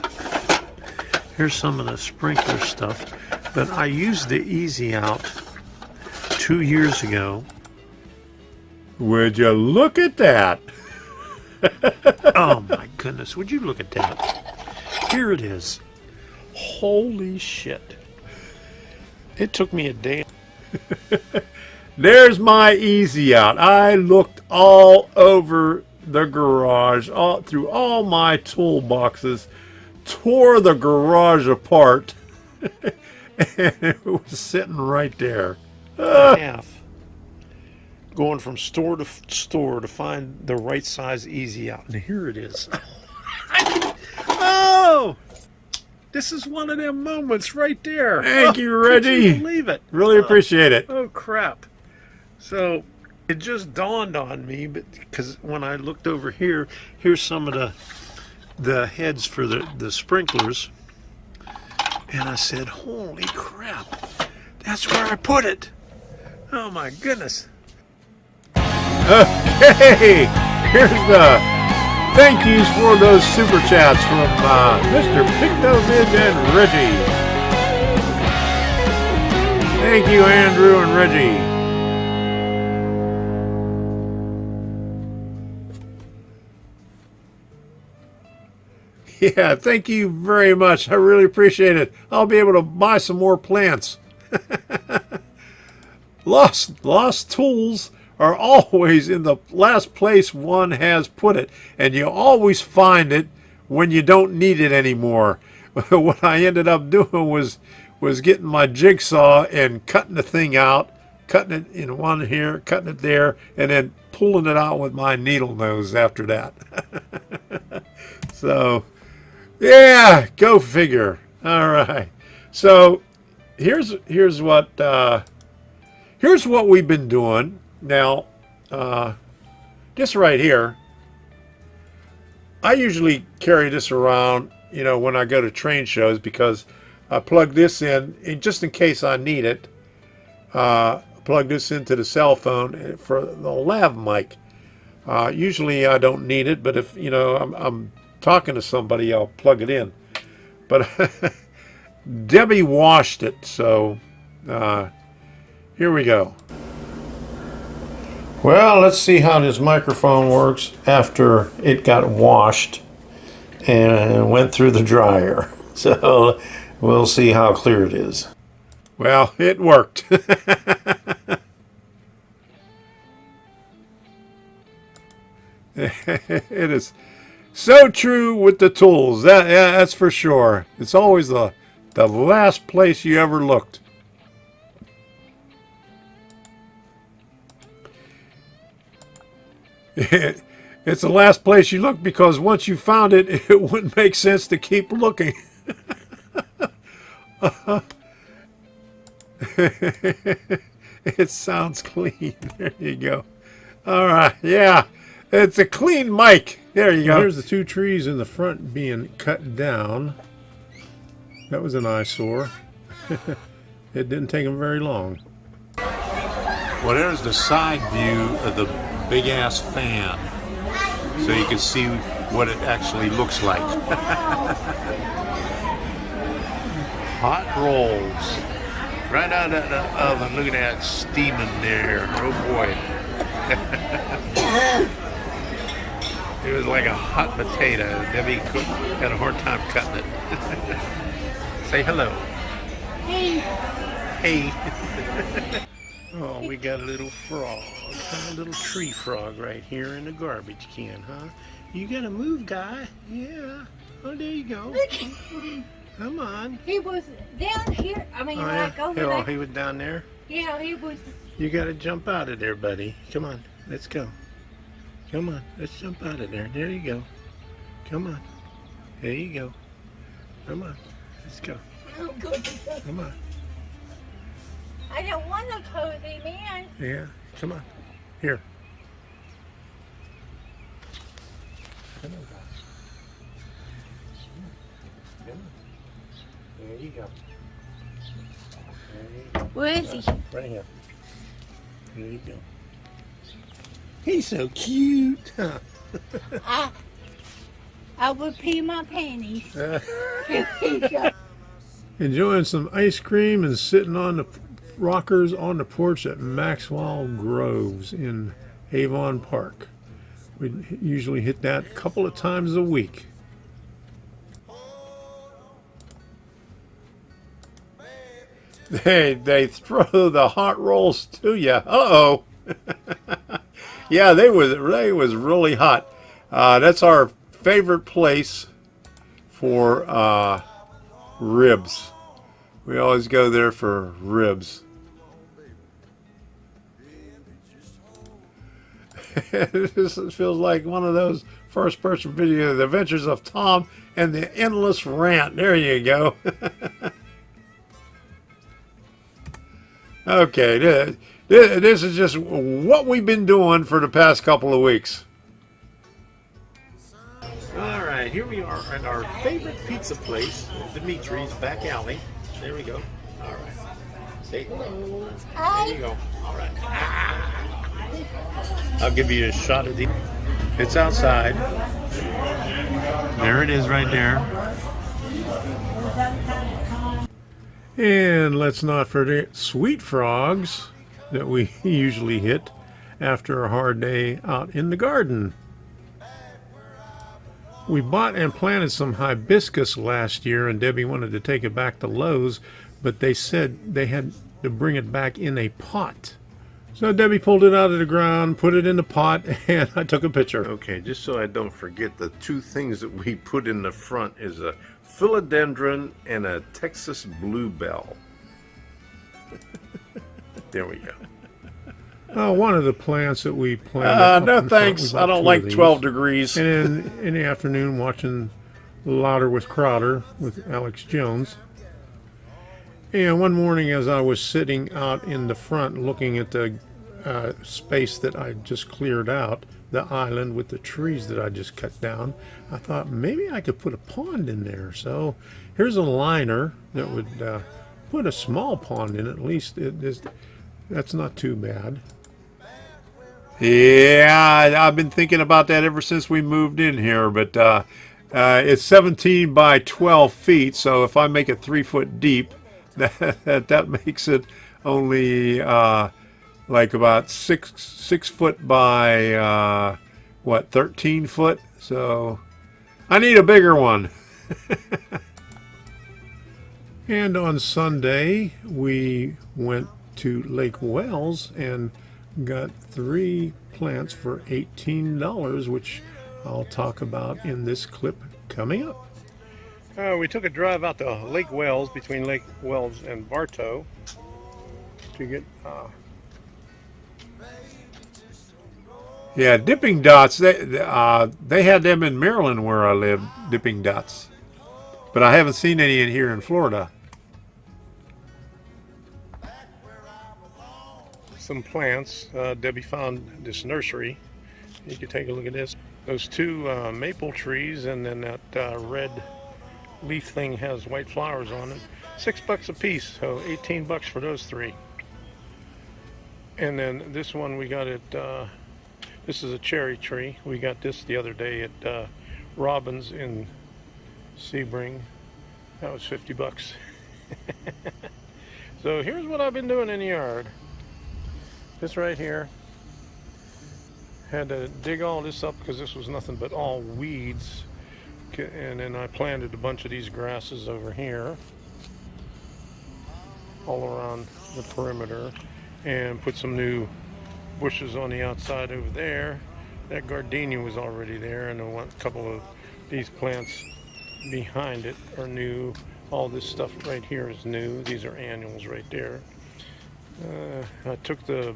Here's some of the sprinkler stuff. But I used the easy out 2 years ago. Would you look at that? Oh my goodness, would you look at that? Here it is. Holy shit. It took me a day. There's my easy out. I looked all over the garage, through all my toolboxes, tore the garage apart, and it was sitting right there. Half. Going from store to store to find the right size easy out. And here it is. Oh! This is one of them moments right there. Thank you, Reggie. Can't you believe it? Really appreciate it. Oh, crap. So, it just dawned on me, because when I looked over here, here's some of the heads for the sprinklers. And I said, holy crap. That's where I put it. Oh, my goodness. Okay, here's the thank yous for those super chats from Mr. Pictovid and Reggie. Thank you, Andrew and Reggie. Yeah, thank you very much. I really appreciate it. I'll be able to buy some more plants. Lost tools are always in the last place one has put it, and you always find it when you don't need it anymore. What I ended up doing was getting my jigsaw and cutting the thing out, cutting it in one here, cutting it there, and then pulling it out with my needle nose after that. So, yeah, go figure. All right. So here's what we've been doing. Now, this right here, I usually carry this around, when I go to train shows, because I plug this in just in case I need it. Plug this into the cell phone for the lav mic. Usually I don't need it, but if I'm talking to somebody, I'll plug it in. But Debbie washed it, so here we go. Well, let's see how this microphone works after it got washed and went through the dryer. So we'll see how clear it is. Well, it worked. It is so true with the tools. That's for sure. It's always the last place you ever looked. It's the last place you look, because once you found it, it wouldn't make sense to keep looking. It sounds clean. There you go. All right. Yeah. It's a clean mic. There you go. Here's the two trees in the front being cut down. That was an eyesore. It didn't take them very long. Well, there's the side view of the big ass fan, so you can see what it actually looks like. Hot rolls right out of the oven. Look at that steaming there. Oh boy. It was like a hot potato. Debbie had a hard time cutting it. Say hello. Hey. Hey. Oh, we got a little frog. A little tree frog right here in the garbage can, huh? You gotta move, guy. Yeah. Oh, there you go. Come on. He was down here. I mean, like over Oh, there. he was down there? Yeah, he was. You gotta jump out of there, buddy. Come on. Let's go. Come on. Let's jump out of there. There you go. Come on. There you go. Come on. Let's go. Oh, good. Come on. I don't want to cozy, man. Yeah. Come on. Here. Come on, guys. Come on. There you go. There you go. Where is he? Right here. There you go. He's so cute. Huh? I would pee my panties. Enjoying some ice cream and sitting on the rockers on the porch at Maxwell Groves in Avon Park. We usually hit that a couple of times a week. They throw the hot rolls to you. Uh-oh. Yeah, they was really hot. That's our favorite place for ribs. We always go there for ribs. This feels like one of those first-person video, The Adventures of Tom and the Endless Rant. There you go. Okay, this is just what we've been doing for the past couple of weeks. All right, here we are at our favorite pizza place, Dimitri's back alley. There we go. All right. Say hello. Hi. There you go. All right. I'll give you a shot of the. It's outside. There it is right there. And let's not forget sweet frogs that we usually hit after a hard day out in the garden. We bought and planted some hibiscus last year, and Debbie wanted to take it back to Lowe's, but they said they had to bring it back in a pot. So Debbie pulled it out of the ground, put it in the pot, and I took a picture. Okay, just so I don't forget, the two things that we put in the front is a philodendron and a Texas bluebell. There we go. One of the plants that we planted. No thanks. I don't like 12 degrees. And in the afternoon, watching Louder with Crowder with Alex Jones. And one morning, as I was sitting out in the front looking at the space that I just cleared out, the island with the trees that I just cut down, I thought maybe I could put a pond in there. So here's a liner that would put a small pond in. At least that's not too bad. Yeah, I've been thinking about that ever since we moved in here, but it's 17 by 12 feet, so if I make it 3 foot deep, that makes it only like about six foot by what, 13 foot. So I need a bigger one. And on Sunday we went to Lake Wells and got 3 plants for $18, which I'll talk about in this clip coming up. We took a drive out to Lake Wells, between Lake Wells and Bartow, to get yeah, dipping dots. They had them in Maryland where I live, dipping dots, but I haven't seen any in here in Florida. some plants. Debbie found this nursery. You can take a look at this. Those 2 maple trees, and then that red leaf thing has white flowers on it. $6 a piece, so 18 bucks for those 3. And then this one we got at, this is a cherry tree. We got this the other day at Robbins in Sebring. That was 50 bucks. So here's what I've been doing in the yard. This right here. Had to dig all this up because this was nothing but all weeds. And then I planted a bunch of these grasses over here, all around the perimeter, and put some new bushes on the outside over there. That gardenia was already there, and a couple of these plants behind it are new. All this stuff right here is new. These are annuals right there. I took the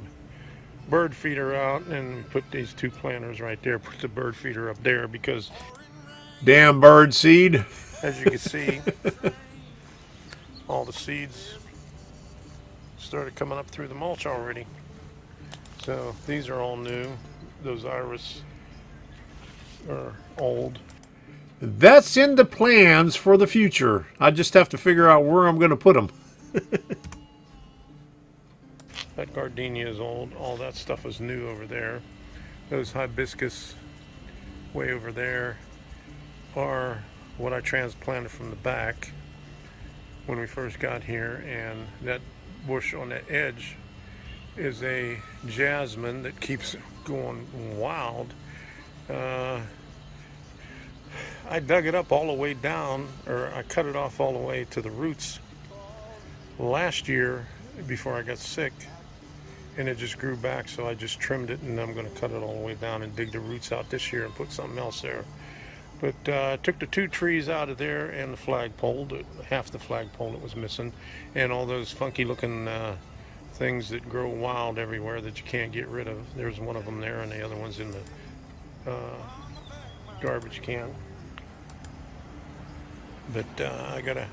bird feeder out and put these 2 planters right there. Put the bird feeder up there because, damn bird seed. as you can see, all the seeds started coming up through the mulch already. So these are all new. Those iris are old. That's in the plans for the future. I just have to figure out where I'm going to put them. That gardenia is old. All that stuff is new over there. Those hibiscus way over there are what I transplanted from the back when we first got here, and that bush on the edge is a jasmine that keeps going wild. I dug it up all the way down, or I cut it off all the way to the roots last year before I got sick, and it just grew back, so I just trimmed it, and I'm going to cut it all the way down and dig the roots out this year and put something else there. But I took the 2 trees out of there and the flagpole, half the flagpole that was missing, and all those funky looking things that grow wild everywhere that you can't get rid of. There's one of them there, and the other one's in the garbage can. But I gotta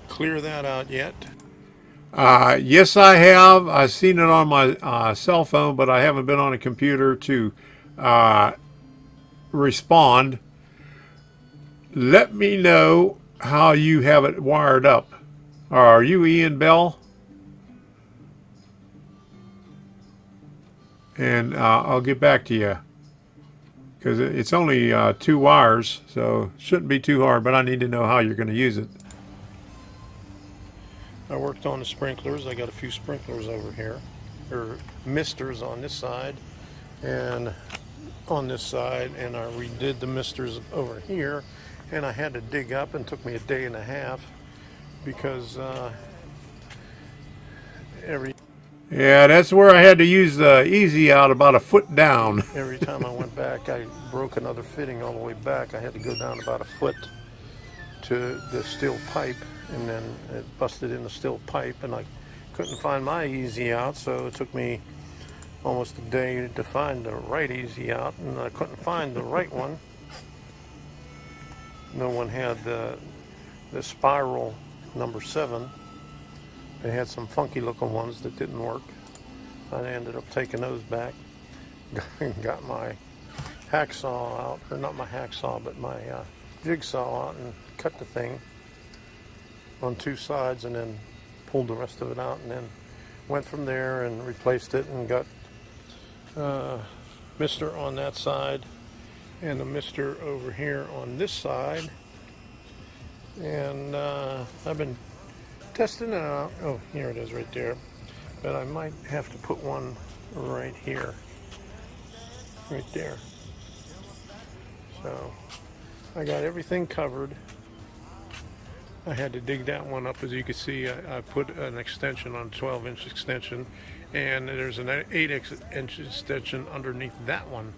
clear that out yet. Yes, I have. I've seen it on my cell phone, but I haven't been on a computer to respond. Let me know how you have it wired up. Are you Ian Bell? And I'll get back to you, because it's only 2 wires, so it shouldn't be too hard, but I need to know how you're going to use it. I worked on the sprinklers. I got a few sprinklers over here, or misters on this side and on this side, and I redid the misters over here, and I had to dig up, and it took me a day and a half because yeah, that's where I had to use the easy out about a foot down. Every time I went back, I broke another fitting all the way back. I had to go down about a foot to the steel pipe, and then it busted in the steel pipe, and I couldn't find my easy out, so it took me almost a day to find the right easy out, and I couldn't find the right one. No one had the spiral number 7. They had some funky looking ones that didn't work. I ended up taking those back. Got my hacksaw out, or not my hacksaw, but my jigsaw out and cut the thing on two sides and then pulled the rest of it out, and then went from there and replaced it and got mister on that side and a mister over here on this side. And I've been testing it out. Oh, here it is right there. But I might have to put one right here. Right there. So I got everything covered. I had to dig that one up. As you can see, I put an extension on, 12-inch extension, and there's an 8-inch extension underneath that one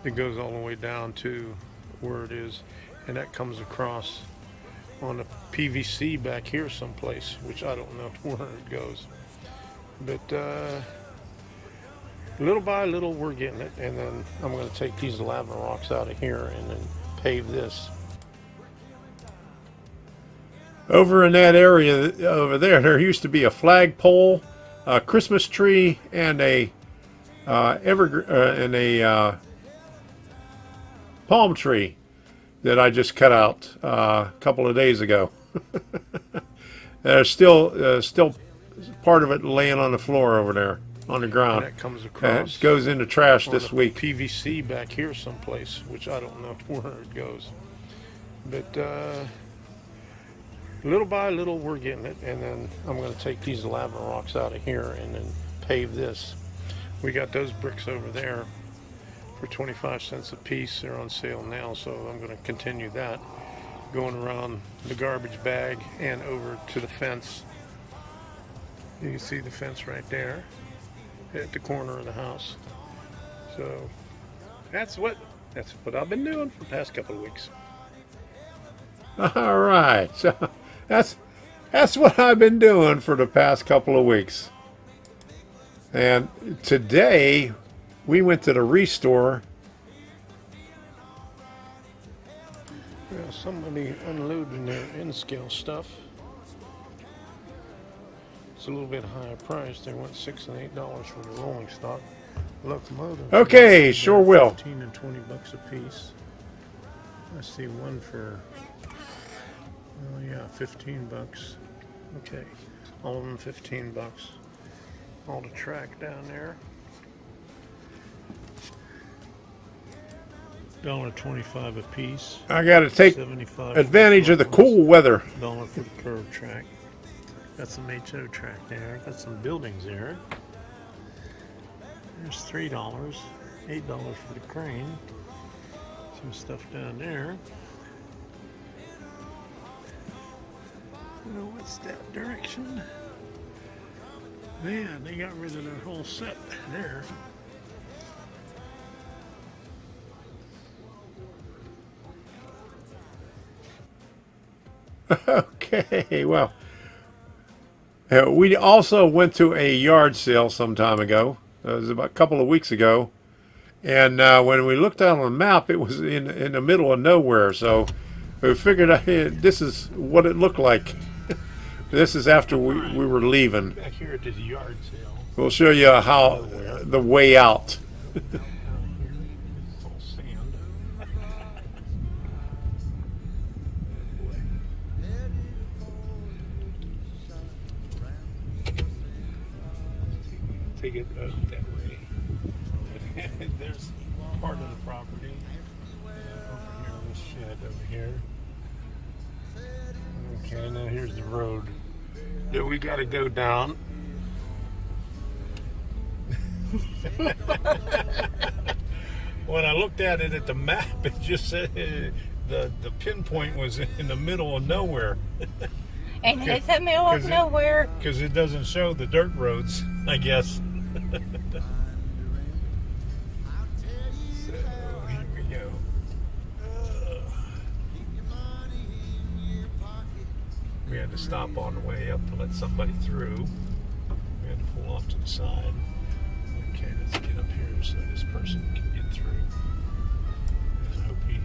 that goes all the way down to where it is, and that comes across on a PVC back here someplace, which I don't know where it goes. But little by little we're getting it, and then I'm going to take these lava rocks out of here and then pave this. Over in that area over there, there used to be a flagpole, a Christmas tree, and a palm tree that I just cut out a couple of days ago. There's still part of it laying on the floor over there on the ground. And that comes across. It goes into trash this week. PVC back here someplace, which I don't know where it goes. But little by little we're getting it, and then I'm going to take these lava rocks out of here and then pave this. We got those bricks over there for 25 cents a piece. They're on sale now, so I'm going to continue that, going around the garbage bag and over to the fence. You can see the fence right there at the corner of the house. So that's what I've been doing for the past couple of weeks. All right, so that's what I've been doing for the past couple of weeks. And today we went to the Restore. Yeah, somebody unloading their N-scale stuff. It's a little bit higher price. They want $6 and $8 for the rolling stock locomotive. Okay, sure will. 15 and 20 bucks a piece. I see one for, oh yeah, 15 bucks. Okay, all of them 15 bucks. All the track down there. $1.25 a piece. I got to take 75 advantage of the cool weather. $1 for the curve track. Got some HO track there. Got some buildings there. There's $3. $8 for the crane. Some stuff down there. Oh, what's that direction? Man, they got rid of their whole set there. Okay, well, we also went to a yard sale some time ago. It was about a couple of weeks ago. And when we looked out on the map, it was in the middle of nowhere. So we figured out, this is what it looked like. This is after we were leaving. Back here at this yard sale. We'll show you how the way out. It's all sand. Take it that way. There's part of the property. Over here, this shed over here. Okay, now here's the road that we got to go down. When I looked at it at the map, it just said the pinpoint was in the middle of nowhere. And it's the middle of nowhere. Because it doesn't show the dirt roads, I guess. So here we go. We had to stop on the way up to let somebody through. We had to pull off to the side. Okay, let's get up here so this person can get through. I hope he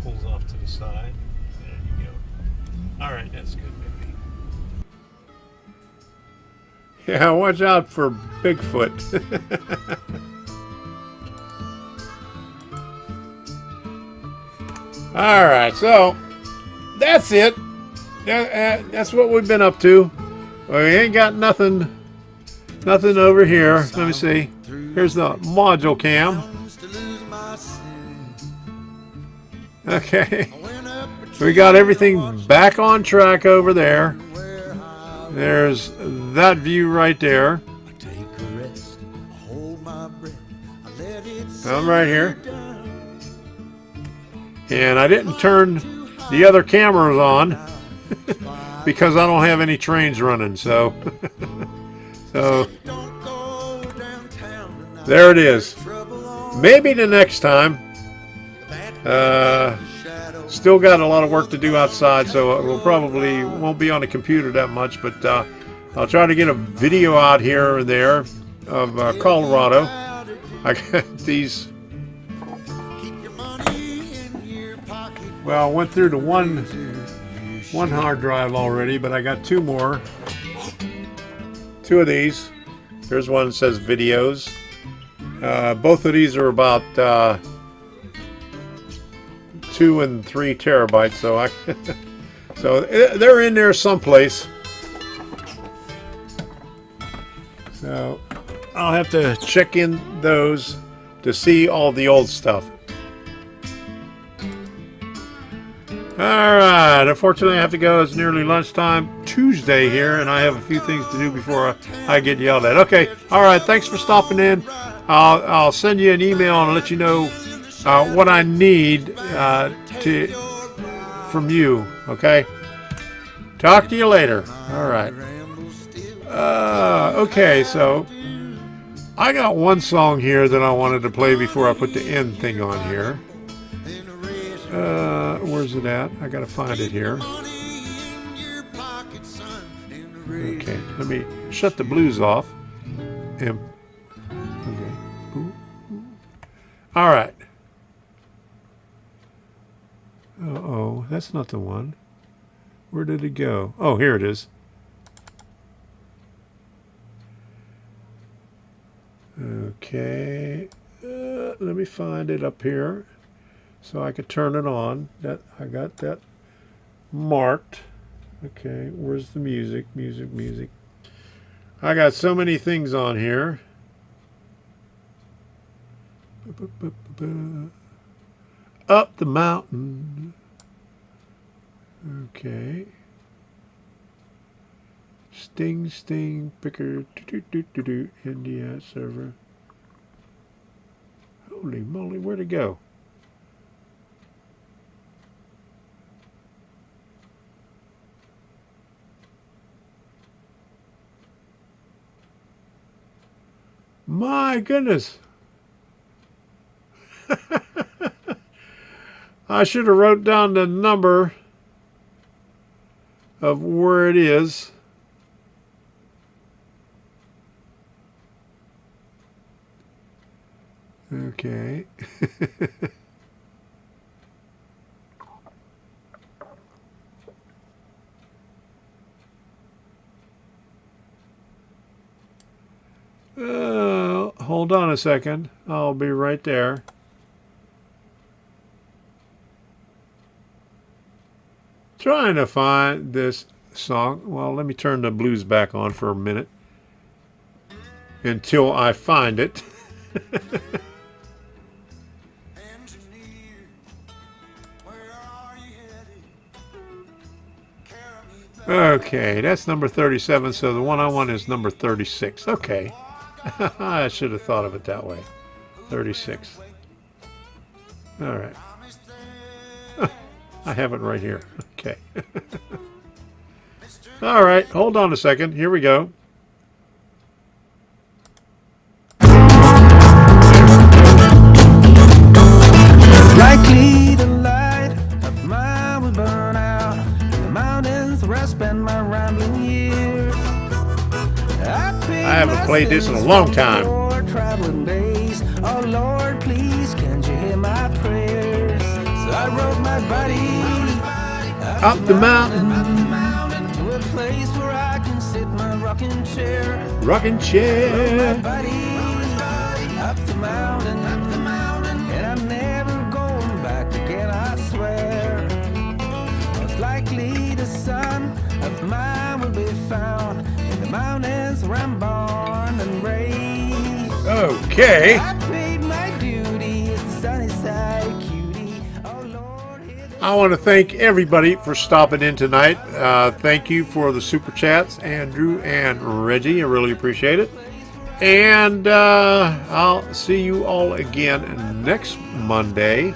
pulls off to the side. There you go. All right, that's good, baby. Yeah, watch out for Bigfoot. All right, so that's it. That's what we've been up to. We ain't got nothing over here. Let me see. Here's the module cam. Okay. We got everything back on track over there. There's that view right there. I'm right here. And I didn't turn the other cameras on because I don't have any trains running. So, so there it is. Maybe the next time. Still got a lot of work to do outside, so we'll probably won't be on the computer that much. But I'll try to get a video out here and there of Colorado. I got these. Well, I went through the one hard drive already, but I got two more. Two of these. Here's one that says videos. Both of these are about 2 and 3 terabytes, so so they're in there someplace. So I'll have to check in those to see all the old stuff. Alright, unfortunately I have to go. It's nearly lunchtime Tuesday here, and I have a few things to do before I get yelled at. Okay, alright, thanks for stopping in. I'll send you an email and let you know what I need from you, okay? Talk to you later. Alright. Okay, so I got one song here that I wanted to play before I put the end thing on here. Where's it at? I gotta find it here. Okay, let me shut the blues off. And okay. All right. Uh-oh, that's not the one. Where did it go? Oh, here it is. Okay. Let me find it up here so I could turn it on. That I got that marked. Okay, where's the music? Music. I got so many things on here. Up the mountain. Okay. Sting, picker, India server. Holy moly, where'd it go? My goodness. I should have wrote down the number of where it is. Okay. Hold on a second. I'll be right there. Trying to find this song. Well, let me turn the blues back on for a minute until I find it. Okay, that's number 37, so the one I want is number 36. Okay. I should have thought of it that way. 36. All right. I have it right here. Okay. All right, hold on a second. Here we go. Likely the light of mine will burn out in the mountains where I spend my rambling years. I haven't played this in a long time. Traveling days. Oh Lord, please, can't you hear my prayers? So I rode my body up the mountain to a place where I can sit my rocking chair. Rocking chair. My body up the mountain, and I'm never going back again, I swear. Okay. I paid my duty. It's the sunny side cutie. Oh Lord, I want to thank everybody for stopping in tonight. Thank you for the super chats, Andrew and Reggie. I really appreciate it. And I'll see you all again next Monday.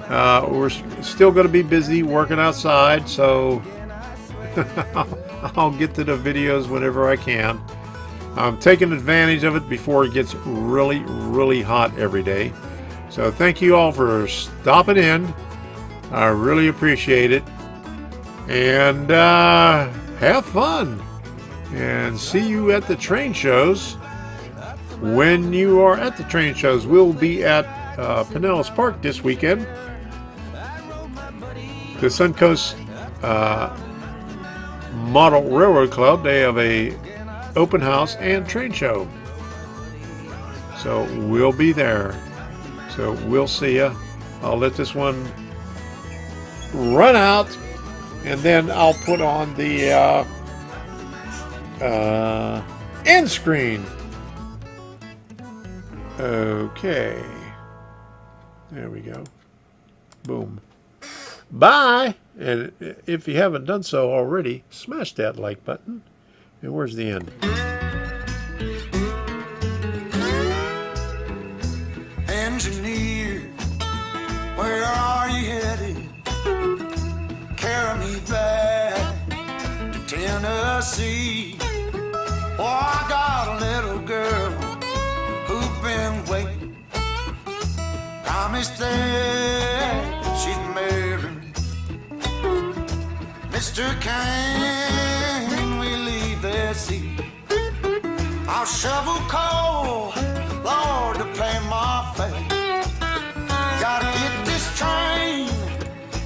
We're still going to be busy working outside, so I'll get to the videos whenever I can. I'm taking advantage of it before it gets really, really hot every day. So thank you all for stopping in. I really appreciate it. And have fun. And see you at the train shows. When you are at the train shows, we'll be at Pinellas Park this weekend. The Suncoast Model Railroad Club, they have a open house and train show. So we'll be there. So we'll see ya. I'll let this one run out, and then I'll put on the end screen. Okay. There we go. Boom. Bye. And if you haven't done so already, smash that like button. And where's the end? engineer, where are you headed? Carry me back to Tennessee. Oh, I got a little girl who's been waiting. Promised that she'd marry me. Mr. Can we leave the sea? I'll shovel coal, Lord, to pay my fare. Gotta get this train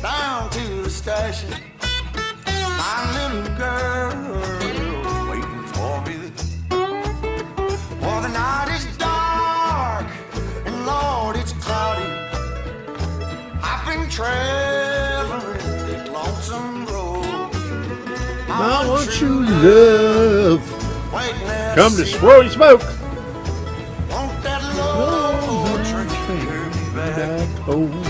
down to the station. My little girl waiting for me. Well, the night is dark and Lord, it's cloudy. I've been traveling that lonesome road. I want you love. Come to Swirly Smoke. Want that low train to carry me back home.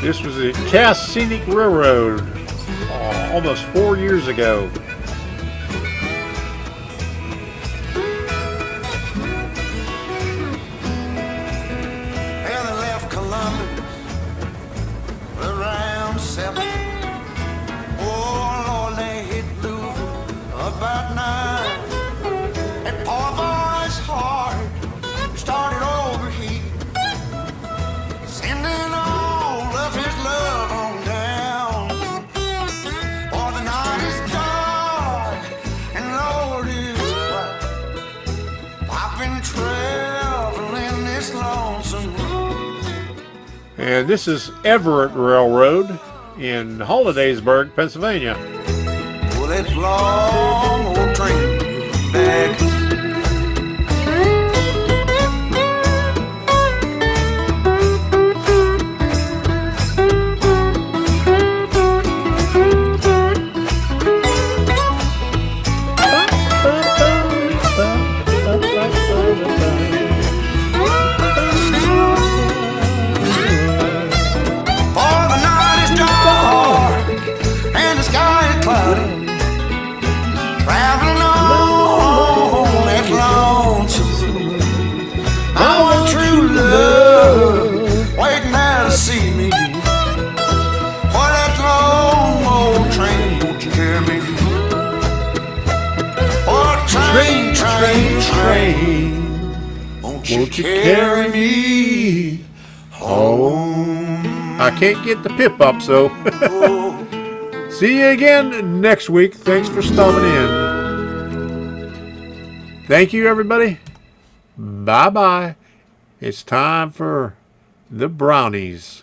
This was the Cass Scenic Railroad almost 4 years ago. Well, they left Columbus around 7. Oh, Lord, they hit Louisville about 9. And poor boy's heart started overheating, sending all of his love on down. For the night is dark and Lord is quiet. I've been traveling this lonesome road. And this is Everett Railroad in Hollidaysburg, Pennsylvania. Well, that long old train back. For the night is dark and the sky is cloudy. Traveling on that lonesome road. I want true love waiting there to see me. For that long old train, won't you carry me? Oh, train, won't you carry me home? I can't get the pip up, so see you again next week. Thanks for stopping in. Thank you, everybody. Bye-bye. It's time for the brownies.